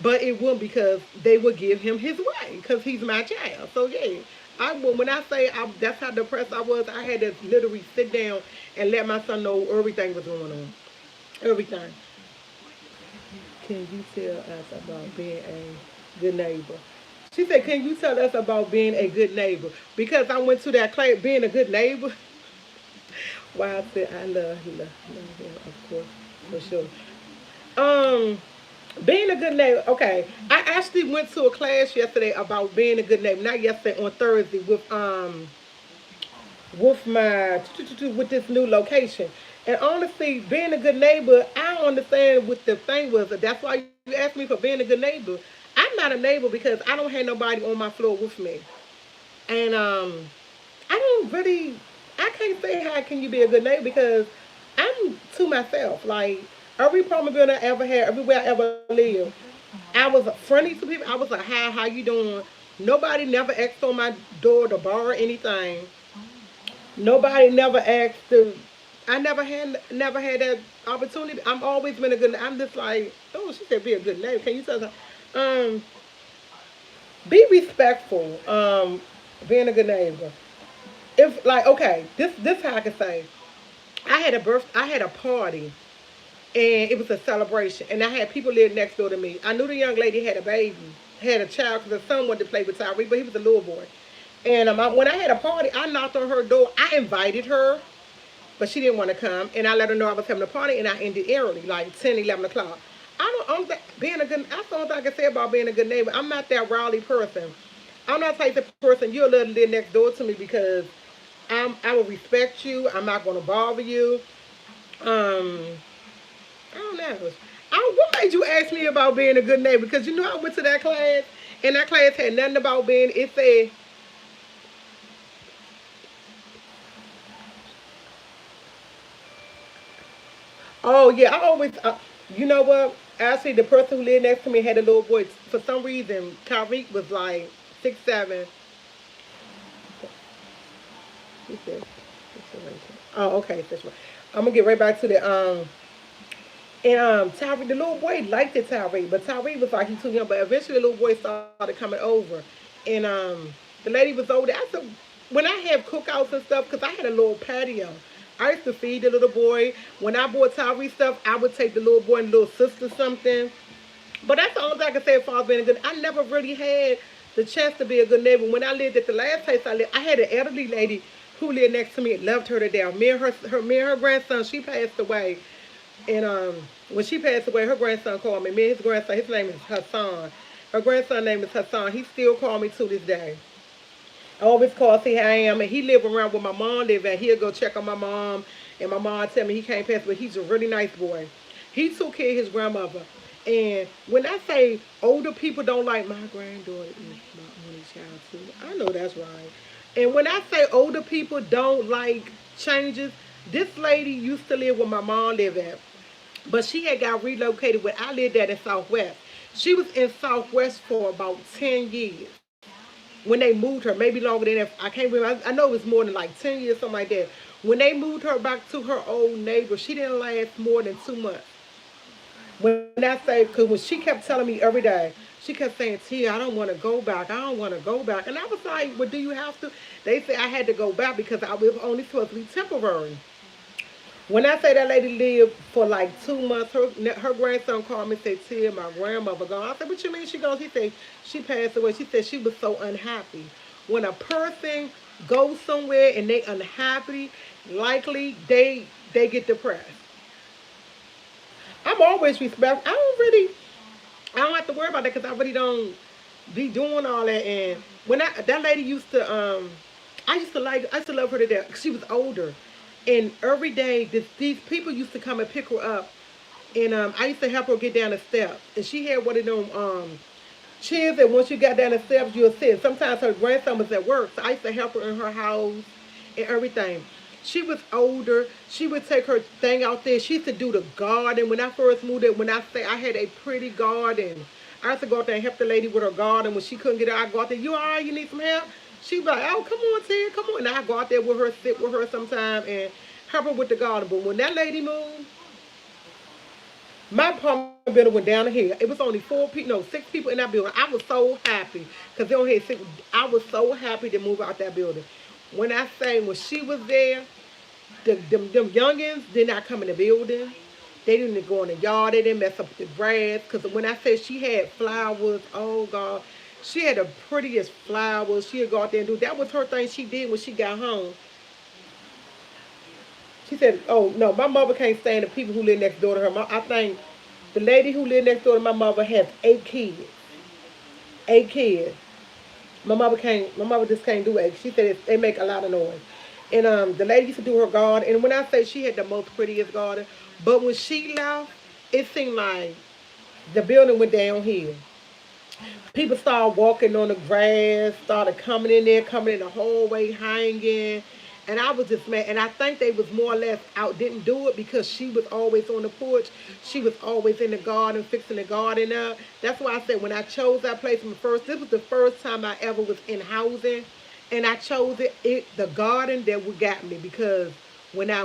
[SPEAKER 1] but it wouldn't because they would give him his way because he's my child. So, yeah. When I say that's how depressed I was, I had to literally sit down and let my son know everything was going on. Everything. Can you tell us about being a good neighbor? She said, can you tell us about being a good neighbor? Because I went to that class, being a good neighbor. Why I said I love him, of course, for sure. Um, Being a good neighbor, okay. I actually went to a class yesterday about being a good neighbor. Not yesterday, on Thursday with my with this new location. And honestly, being a good neighbor, I don't understand what the thing was. That's why you asked me for being a good neighbor. I'm not a neighbor because I don't have nobody on my floor with me. And I don't really, I can't say how can you be a good neighbor because I'm to myself. Like every apartment building I ever had, everywhere I ever lived, I was friendly to people. I was like, hi, how you doing? Nobody never asked on my door to borrow anything. Nobody never asked to. I never had that opportunity. I'm always been a good. I'm just like, oh, she said be a good neighbor. Can you tell her? Um, be respectful. Being a good neighbor. If like okay, this how I can say. I had a party and it was a celebration and I had people live next door to me. I knew the young lady had a baby, had a child because her son wanted to play with Tyreek, but he was a little boy. And when I had a party, I knocked on her door. I invited her, but she didn't want to come. And I let her know I was having a party, and I ended early, like 10, 11 o'clock. Being a good, that's the only thing I can say about being a good neighbor. I'm not that rowdy person. I'm not the type of person you'll let live next door to me because I will respect you. I'm not going to bother you. Um, I don't know. What made you ask me about being a good neighbor? Because you know I went to that class, and that class had nothing about being. It said. Oh yeah, I always. You know what? Actually, the person who lived next to me had a little boy. For some reason, Tyreek was like 6'7". He said, "Oh, okay, that's right." I'm gonna get right back to the and Tyreek, the little boy liked it Tyreek, but Tyreek was like he too young. But eventually, the little boy started coming over, and the lady was over there. I said, when I have cookouts and stuff, because I had a little patio. I used to feed the little boy. When I bought Tyree stuff, I would take the little boy and little sister something. But that's the only thing I can say as far as being a good. I never really had the chance to be a good neighbor. When I lived at the last place I lived, I had an elderly lady who lived next to me. Loved her to death. Me and her grandson, she passed away. And when she passed away, her grandson called me. Me and his grandson, his name is Hassan. Her grandson name is Hassan. He still call me to this day. I always call, see how I am. And he live around where my mom live at. He'll go check on my mom. And my mom tell me he can't pass, but he's a really nice boy. He took care of his grandmother. And when I say older people don't like, my granddaughter is my only child too. I know that's right. And when I say older people don't like changes, this lady used to live where my mom lived at. But she had got relocated where I lived at in Southwest. She was in Southwest for about 10 years when they moved her, maybe longer than that. I can't remember. I know it was more than like 10 years, something like that. When they moved her back to her old neighbor, she didn't last more than 2 months. When I say, because when she kept telling me every day, she kept saying, Tia, I don't want to go back. I don't want to go back. And I was like, well, do you have to? They said I had to go back because I was only supposed to be temporary. When I say that lady lived for like 2 months, her grandson called me and said, Tia, my grandmother gone. I said, what you mean she gone? She said, she passed away. She said she was so unhappy. When a person goes somewhere and they unhappy, likely they get depressed. I'm always respectful. I don't have to worry about that because I really don't be doing all that. And when that lady used to, I used to love her to death. She was older. And every day, these people used to come and pick her up. And I used to help her get down the steps. And she had one of them chairs that once you got down the steps, you'll sit. Sometimes her grandson was at work. So I used to help her in her house and everything. She was older. She would take her thing out there. She used to do the garden. When I first moved there, when I say I had a pretty garden, I used to go out there and help the lady with her garden. When she couldn't get it, I go out there, you all right, you need some help? She was like, oh, come on, Tia, come on. And I go out there with her, sit with her sometime and help her with the garden. But when that lady moved, my apartment building went down the hill. It was only 4 people, no, 6 people in that building. I was so happy because they only had 6. I was so happy to move out that building. When I say when she was there, them youngins did not come in the building. They didn't go in the yard. They didn't mess up the grass. Because when I said she had flowers, oh God, she had the prettiest flowers. She'd go out there and do. That was her thing she did when she got home. She said, oh, no, my mother can't stand the people who live next door to her. I think the lady who lived next door to my mother has 8 kids. 8 kids. My mother just can't do it. She said they make a lot of noise. And the lady used to do her garden. And when I say she had the most prettiest garden, but when she left, it seemed like the building went downhill. People started walking on the grass, started coming in there, coming in the hallway, hanging. And I was just mad. And I think they was more or less out, didn't do it because she was always on the porch. She was always in the garden, fixing the garden up. That's why I said when I chose that place from the first, this was the first time I ever was in housing. And I chose the garden that would got me because when I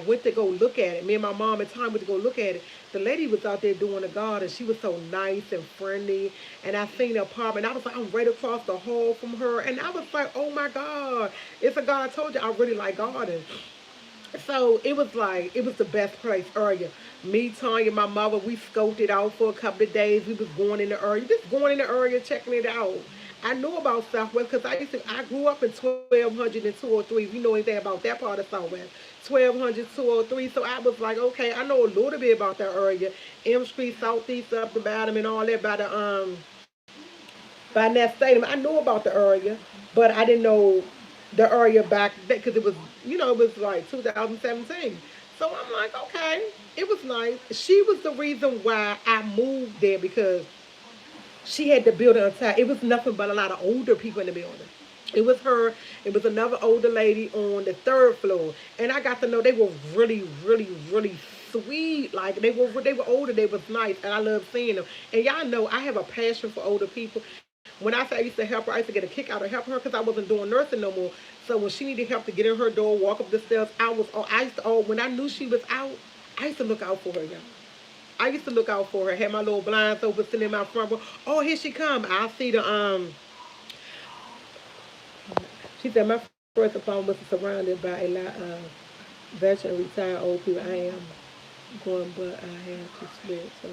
[SPEAKER 1] went to go look at it, me and my mom at the time went to go look at it. The lady was out there doing the garden. She was so nice and friendly. And I seen the apartment. I was like, I'm right across the hall from her. And I was like, oh my God. It's a God. I told you I really like gardens. So it was like, it was the best place area. Me, Tanya, my mother, we scoped it out for a couple of days. We was going in the area, just going in the area, checking it out. I knew about Southwest because I grew up in 1200 and 203. If you know anything about that part of Southwest, 1200, 203. So I was like, okay, I know a little bit about that area. M Street, Southeast, up the bottom, and all that by that stadium. I knew about the area, but I didn't know the area back then because it was like 2017. So I'm like, okay, it was nice. She was the reason why I moved there because she had the building on top. It was nothing but a lot of older people in the building. It was her. It was another older lady on the third floor, and I got to know they were really, really, really sweet. Like they were older. They was nice, and I love seeing them. And y'all know I have a passion for older people. When I say I used to help her, I used to get a kick out of helping her because I wasn't doing nursing no more. So when she needed help to get in her door, walk up the stairs, I used to, when I knew she was out, I used to look out for her, y'all. I used to look out for her. Had my little blinds open, sitting in my front room. Oh, here she come. I see she said my first apartment was surrounded by a lot of veteran, retired old people. I am going, but I have to split, so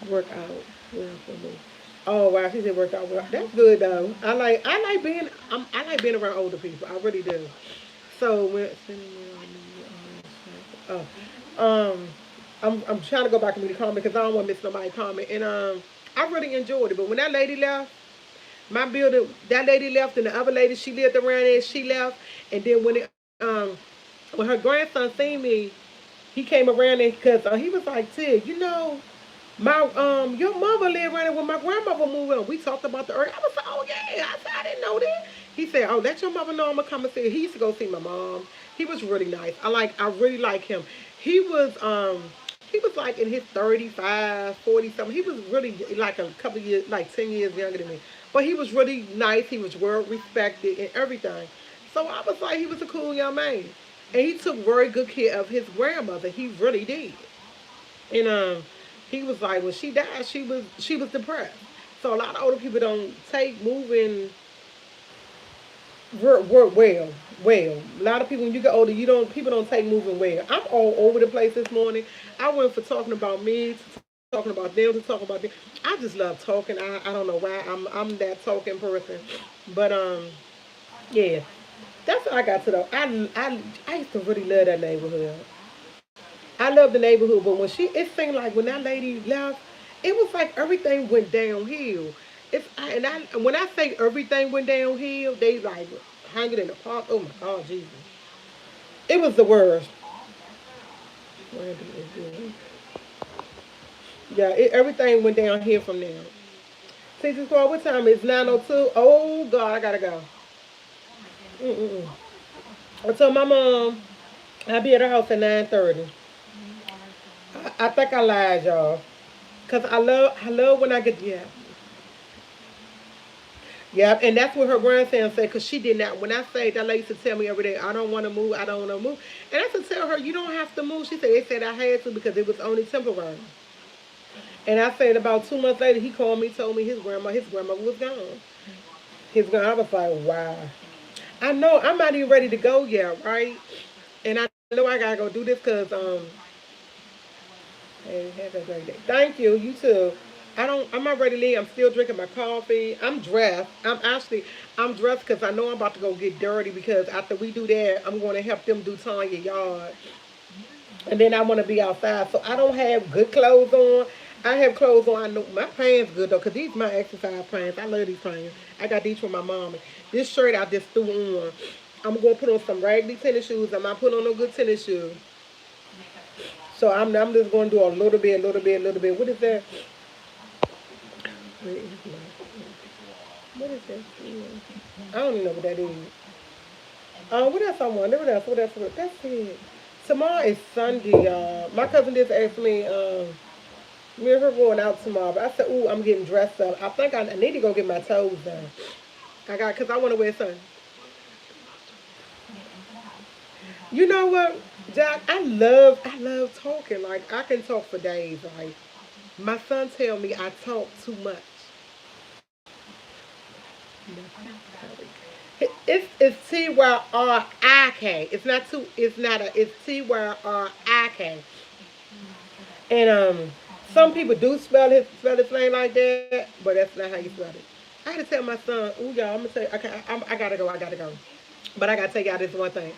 [SPEAKER 1] work out well for me. Oh wow, she said work out well. That's good though. I like being around older people. I really do. So when Uh, um, I'm trying to go back and read the comment because I don't want to miss nobody's comment. And I really enjoyed it. But when that lady left, my building, that lady left, and the other lady she lived around there, she left. And then when her grandson seen me, he came around there because he was like, Tig, my your mother lived around there when my grandmother moved in. We talked about the earth. I was like, oh yeah, I said I didn't know that. He said, oh, let your mother know I'm gonna come and see her. He used to go see my mom. He was really nice. I really like him. He was he was like in his 35, 40 something. He was really like a couple of years, like 10 years younger than me. But he was really nice. He was well respected and everything. So I was like, he was a cool young man. And he took very good care of his grandmother. He really did. And he was like, when she died, she was depressed. So a lot of older people don't take moving well. Well, a lot of people when you get older, you don't people don't take moving well. I'm all over the place this morning. I went for talking about me to talking about them to talking about them. I just love talking. I don't know why I'm that talking person, but yeah, that's what I got to know. I used to really love that neighborhood. I love the neighborhood, but it seemed like when that lady left, it was like everything went downhill. When I say everything went downhill, they like hanging in the park. Oh my God, Jesus! It was the worst. Yeah, everything went downhill from there. Sister Squad, what time is 9:02? Oh God, I gotta go. Mm-mm. I told my mom I'll be at her house at 9:30. I think I lied, y'all. Cause I love when I get yeah, and that's what her grandson said. Cause she did not. When I say that lady used to tell me every day, I don't want to move. I don't want to move. And I used to tell her, you don't have to move. She said they said I had to because it was only temporary. And I said about 2 months later, he called me, told me his grandma was gone. His grandma. I was like, wow. I know I'm not even ready to go yet, right? And I know I gotta go do this because hey, have a great day. Thank you. You too. I'm not ready to leave. I'm still drinking my coffee. I'm dressed. I'm dressed because I know I'm about to go get dirty because after we do that, I'm going to help them do Tanya yard. And then I want to be outside. So I don't have good clothes on. I have clothes on. I know my pants good though because these my exercise pants. I love these pants. I got these from my mom. This shirt I just threw on. I'm going to put on some raggedy tennis shoes. I'm not putting on no good tennis shoes. So I'm just going to do a little bit, a little bit, a little bit. What is that? What is that? I don't even know what that is. What else I want? What else? What else? That's it. Tomorrow is Sunday, y'all. My cousin just asked me, me and her going out tomorrow. But I said, ooh, I'm getting dressed up. I think I need to go get my toes done. Because I want to wear something. You know what, Jack? I love talking. Like, I can talk for days. Like, my son tell me I talk too much. It's Tyrik. It's not two. It's not a. It's Tyrik. And some people do spell his name like that, but that's not how you spell it. I had to tell my son, "Ooh, y'all, I'm gonna say, okay, I gotta go. I gotta go." But I gotta tell y'all this one thing.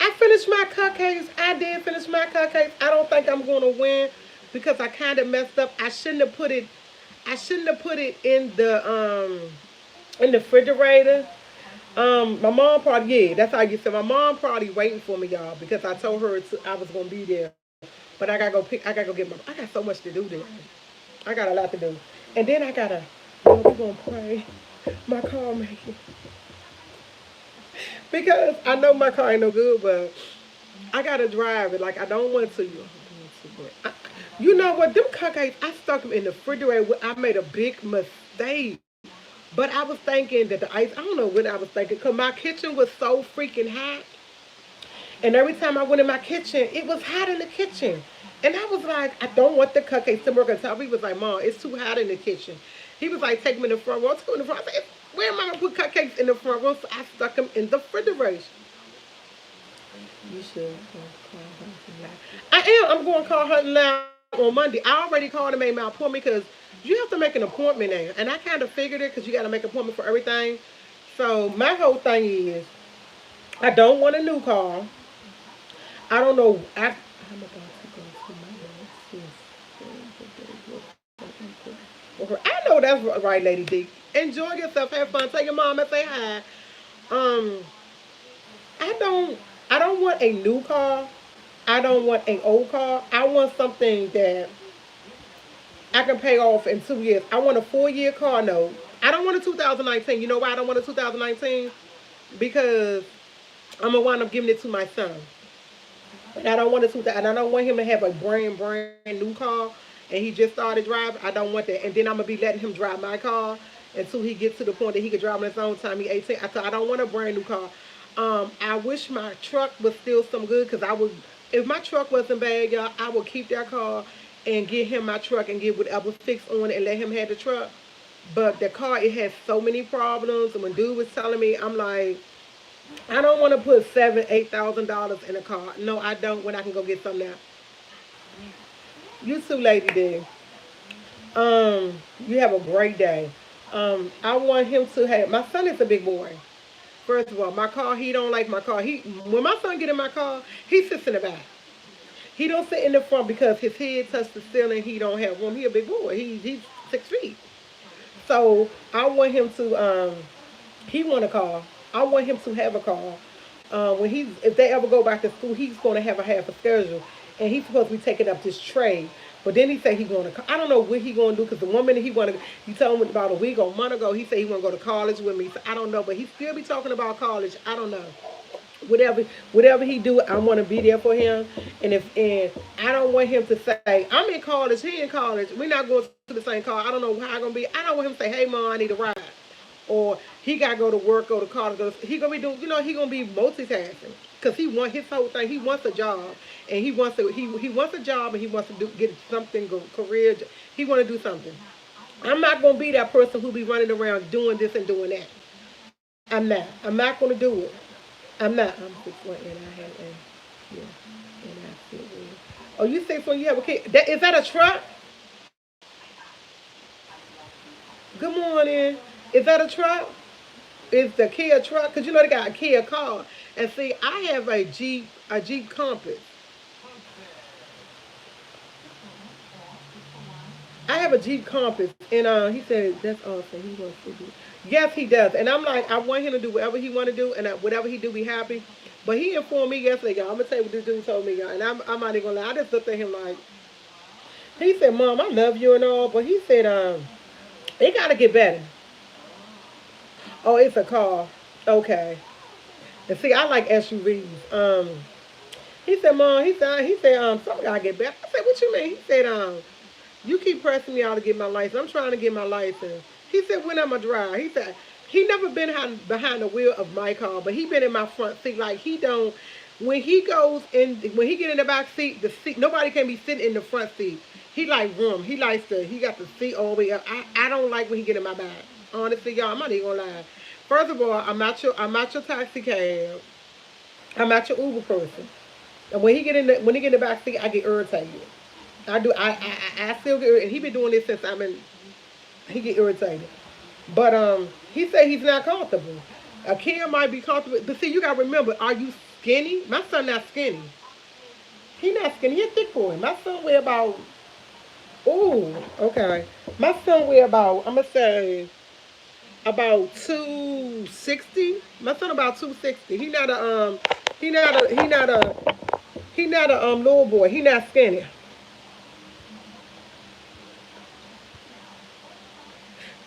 [SPEAKER 1] I finished my cupcakes. I did finish my cupcakes. I don't think I'm gonna win because I kind of messed up. I shouldn't have put it. I shouldn't have put it in the refrigerator. My mom probably that's how you said. My mom probably waiting for me, y'all, because I told her I was gonna be there. But I gotta go pick. I gotta go get my. I got so much to do there. I got a lot to do, and then I gotta. We're gonna pray. My car making because I know my car ain't no good, but I gotta drive it. Like I don't want to. You know what? Them cupcakes, I stuck them in the refrigerator. I made a big mistake. But I was thinking that the ice, I don't know what I was thinking, because my kitchen was so freaking hot. And every time I went in my kitchen, it was hot in the kitchen. And I was like, I don't want the cupcakes to work on top. He was like, Mom, it's too hot in the kitchen. He was like, take them in the front room. I took them in the front. I said, where am I going to put cupcakes in the front room? So I stuck them in the refrigerator. You should call her. I am. I'm going to call her now on Monday. I already called and made my appointment because you have to make an appointment now. And I kind of figured it because you got to make an appointment for everything. So my whole thing is I don't want a new car. I don't know. I'm about to go to my next. I know that's right, Lady D. Enjoy yourself, have fun, tell your mom and say hi. Um, I don't, I don't want a new car. I don't want an old car. I want something that I can pay off in 2 years. I want a 4 year car note. I don't want a 2019. You know why I don't want a 2019? Because I'm gonna wind up giving it to my son. And I don't want to, and I don't want him to have a brand new car, and he just started driving. I don't want that, and then I'm gonna be letting him drive my car until he gets to the point that he can drive on his own time. He 18. I don't want a brand new car. I wish my truck was still some good because I would, if my truck wasn't bad, y'all, I would keep that car and get him my truck and get whatever fix on it and let him have the truck. But the car, it has so many problems, and when dude was telling me, I'm like, I don't want to put $7,000, $8,000 in a car. No, I don't. When I can go get some now. You too, Lady D. You have a great day. I want him to have. My son is a big boy. First of all, my car. He don't like my car. He when my son get in my car, he sits in the back. He don't sit in the front because his head touched the ceiling. He don't have room. He a big boy. He's 6 feet. So I want him to. He want a car. I want him to have a car. When he's if they ever go back to school, he's going to have a half a schedule, and he's supposed to be taking up this trade. But then he said he's going to. I don't know what he's going to do because the one minute he want to. He told me about a week or a month ago. He said he want to go to college with me. So I don't know, but he still be talking about college. I don't know. Whatever he do, I want to be there for him. And I don't want him to say I'm in college, he in college. We're not going to the same car. I don't know how I'm gonna be. I don't want him to say, hey mom, I need a ride, or he got to go to work, go to college. He gonna be doing, he gonna be multitasking because he want his whole thing. He wants a job, and he wants a job, and he wants to get something, career. He want to do something. I'm not gonna be that person who be running around doing this and doing that. I'm not. I'm not gonna do it. I'm not. I'm 6'1" and I have a yeah, and I feel weird. Oh, you 6'1", you have a kid. Is that a truck? Good morning. Is that a truck? Is the Kia truck? Cause you know they got a Kia car. And see, I have a Jeep Compass. I have a Jeep Compass, and he said that's awesome. He wants to do. Yes, he does, and I'm like, I want him to do whatever he want to do, and whatever he do, be happy. But he informed me yesterday, y'all. I'm gonna tell you what this dude told me, y'all, and I'm not even gonna lie. I just looked at him like, he said, "Mom, I love you and all," but he said, it gotta get better. Oh, it's a car. Okay. And see, I like SUVs. He said, Mom, something gotta get better. I said, what you mean? He said, you keep pressing me out to get my license. I'm trying to get my license. He said, when am I drive? He said, he never been behind the wheel of my car, but he been in my front seat. Like he don't, when he get in the back seat, the seat, nobody can be sitting in the front seat. He like room. He got the seat all the way up. I don't like when he get in my back. Honestly, y'all, I'm not even gonna lie. First of all, I'm not your taxi cab. I'm not your Uber person. And when he get in the back seat, I get irritated. I do. I still get irritated. And he been doing this since he get irritated. But he said he's not comfortable. A kid might be comfortable, but see, you gotta remember, are you skinny? My son not skinny. He not skinny. He a thick boy. My son weigh about. Ooh, okay. My son weigh about. I'm gonna say about 260. My son about 260. He not a little boy. He not skinny.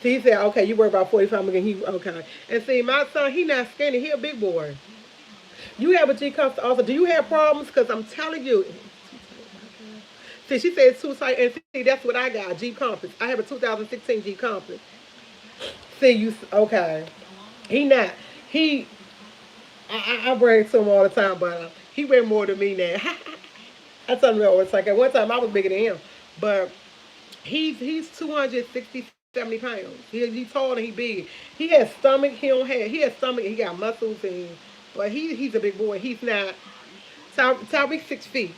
[SPEAKER 1] So he said, okay, you work about 45 again. He okay. And see, my son, he not skinny. He a big boy. You have a G cup also. Do you have problems? Because I'm telling you. See, she said it's too tight. And see, that's what I got, a Jeep Compass. I have a 2016 Jeep Compass. See, okay. He not. He, I brag to him all the time, but he weigh more than me now. I tell him all the time. At one time, I was bigger than him. But he's 260, 70 pounds. He's tall and he big. He has stomach. He has stomach. He got muscles but he's a big boy. He's not. Tyreek's 6 feet.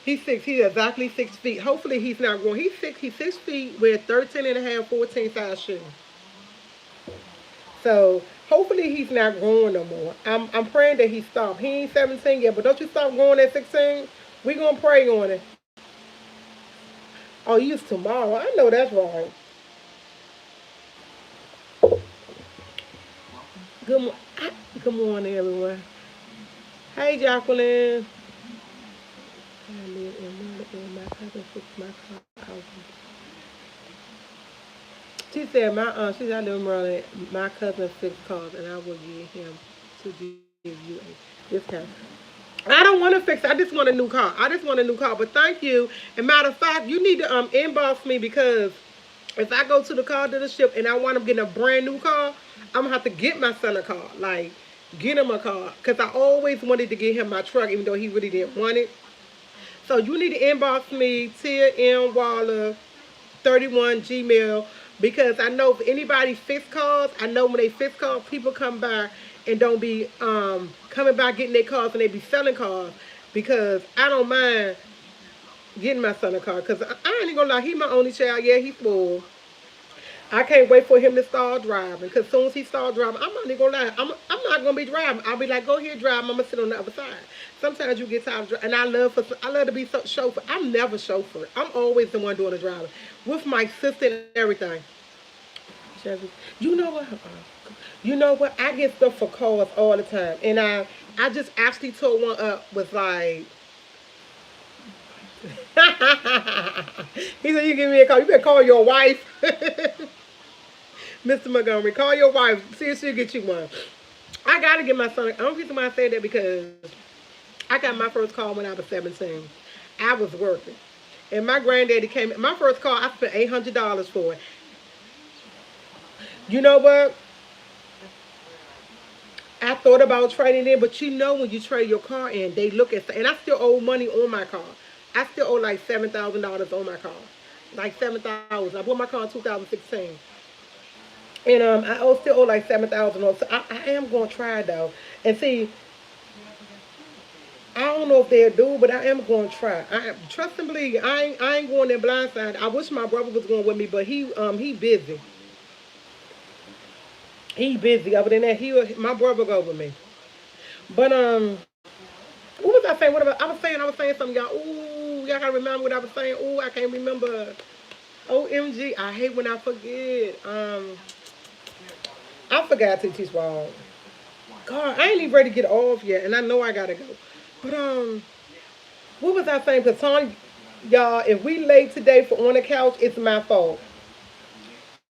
[SPEAKER 1] He's six. He's exactly 6 feet. Hopefully he's not growing. He's six. He's 6 feet with 13 and a half, 14 size shoe. So Hopefully he's not growing no more. I'm praying that he stopped. He ain't 17 yet, but don't you stop growing at 16? We gonna pray on it. Oh, you tomorrow. I know that's right. Good, good morning, everyone. Hey, Jacqueline. I live in my cousin fixed my car out. She said, she said, I live in Maryland. My cousin fixed cars, and I will give him to give you a discount. I don't want to fix it. I just want a new car. I just want a new car. But thank you. And matter of fact, you need to inbox me because if I go to the car dealership and I want him getting a brand new car, I'm gonna have to get my son a car. Like, get him a car. Cause I always wanted to get him my truck, even though he really didn't want it. So you need to inbox me, Tia M. Waller 31 Gmail, because I know if anybody fix cars, I know when they fix cars, people come by and don't be coming by getting their cars and they be selling cars, because I don't mind getting my son a car, because I ain't gonna lie, he my only child. Yeah, he's spoiled. I can't wait for him to start driving, because as soon as he starts driving, I'm not even gonna lie, I'm not gonna be driving. I'll be like, go ahead, drive. I'm gonna sit on the other side. Sometimes you get tired of driving, and I love to be chauffeur. I'm never chauffeur. I'm always the one doing the driving with my sister and everything. Chevy. You know what? You know what? I get stuff for cars all the time, and I just actually told one up was like. He said, you give me a call. You better call your wife. Mr. Montgomery, call your wife. See if she'll get you one. I got to get my son. I don't get why I say that because I got my first car when I was 17. I was working. And my granddaddy came. My first car, I spent $800 for it. You know what? I thought about trading in, but you know when you trade your car in, they look at, and I still owe money on my car. I still owe like $7,000 on my car. Like 7,000. I bought my car in 2016. And still owe like 7,000 on. So I am gonna try though. And see, I don't know if they'll do, but I am gonna try. I trust and believe. I ain't going there blindside. I wish my brother was going with me, but he busy. He busy. Other than that, my brother go with me. But what was I saying? I was saying something, y'all. Ooh, y'all gotta remember what I was saying. Ooh, I can't remember. OMG, I hate when I forget. I forgot to teach wrong. God, I ain't even ready to get off yet, and I know I gotta go. But what was I saying? Cause y'all, if we late today for on the couch, it's my fault.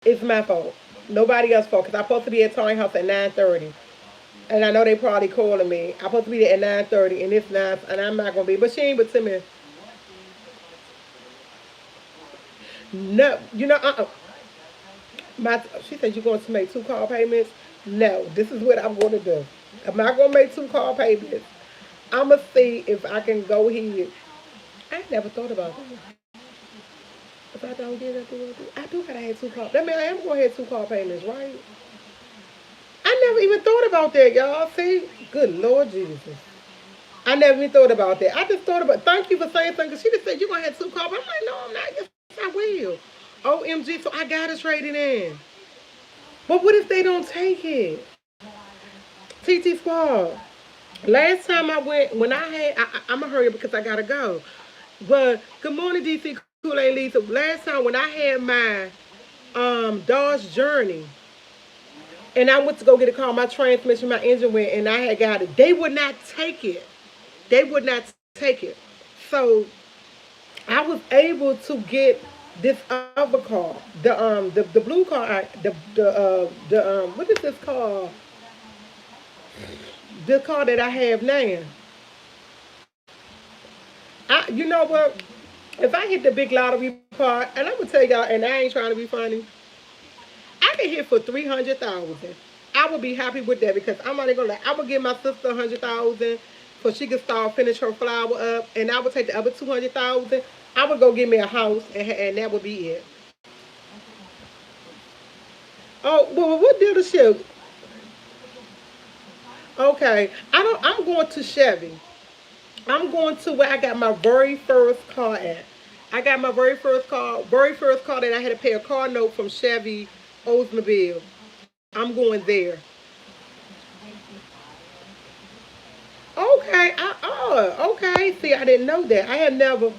[SPEAKER 1] It's my fault. Nobody else's fault. Cause I'm supposed to be at Tony's house at 9:30. And I know they probably calling me. I'm supposed to be there at 9:30, and it's 9, and I'm not gonna be. But she ain't but to me. No, you know, she said you're going to make two car payments. No, this is what I'm going to do. I'm not going to make two car payments. I'm going to see if I can go ahead. I never thought about that. If I don't get it, I do gotta have two car. That means I am going to have two car payments, right? I never even thought about that, y'all. See? Good Lord Jesus. I never even thought about that. I just thought about, thank you for saying something, because she just said you're going to have two car payments. I'm like, no, I'm not. Yes, I will. OMG, so I got to trade it in. But what if they don't take it? TT Squad. Last time I went, when I had, I'm going to hurry up because I got to go. But good morning, DC Kool-Aid Lisa. Last time when I had my Dodge Journey, and I went to go get a car, my transmission, my engine went, and I had got it. They would not take it. They would not take it. So I was able to get this other car, the blue car, what is this car? The car that I have now. You know what? If I hit the big lottery part, and I'm gonna tell y'all, and I ain't trying to be funny, I can hit for 300,000. I would be happy with that because I'm not gonna lie. I would give my sister 100,000 so she could start finish her flower up, and I would take the other 200,000. I would go get me a house, and that would be it. Oh, well, what dealership? Okay, I'm going to Chevy. I'm going to where I got my very first car at. I got my very first car that I had to pay a car note from Chevy Oldsmobile. I'm going there. Okay. Okay. See, I didn't know that. I had never.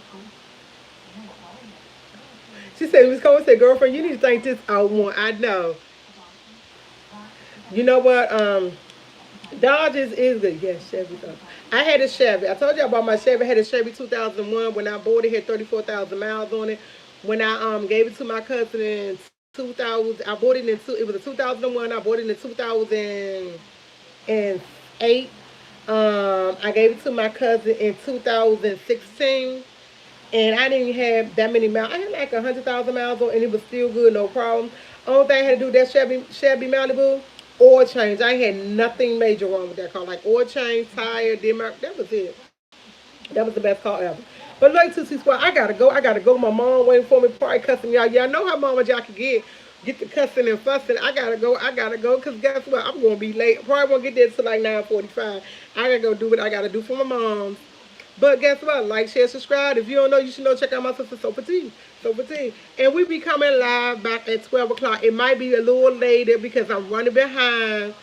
[SPEAKER 1] She said, Miss Cole said, girlfriend, you need to think this out more. I know. You know what? Dodge is good. Yes, Chevy. I had a Chevy. I told you about my Chevy. I had a Chevy 2001. When I bought it, had 34,000 miles on it. When I gave it to my cousin in 2000, I bought it in two. It was a 2001. I bought it in 2008. I gave it to my cousin in 2016, and I didn't have that many miles. I had like 100,000 miles on, and it was still good, no problem. Only thing I had to do with that Chevy Malibu, oil change. I had nothing major wrong with that car. Like oil change, tire, that was it. That was the best car ever. But like to see Squad, I gotta go. I gotta go. My mom waiting for me, probably cussing y'all. Y'all know how mama y'all can get the cussing and fussing. I gotta go. I gotta go. Cause guess what? I'm gonna be late. Probably won't get there till like 9:45. I gotta go do what I gotta do for my mom. But guess what? Like, share, subscribe. If you don't know, you should know. Check out my sister Sopa T. Sopa T. And we be coming live back at 12 o'clock. It might be a little later because I'm running behind.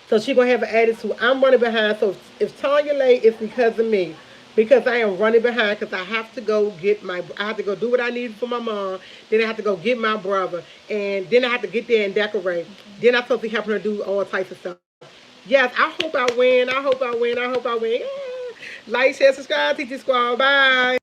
[SPEAKER 1] So she gonna have an attitude. I'm running behind. So if Tanya late, it's because of me. Because I am running behind because I have to go get I have to go do what I need for my mom. Then I have to go get my brother. And then I have to get there and decorate. Then I'm supposed to be helping her do all types of stuff. Yes, I hope I win. I hope I win. I hope I win. Yeah. Like, share, subscribe, TT Squad. Bye.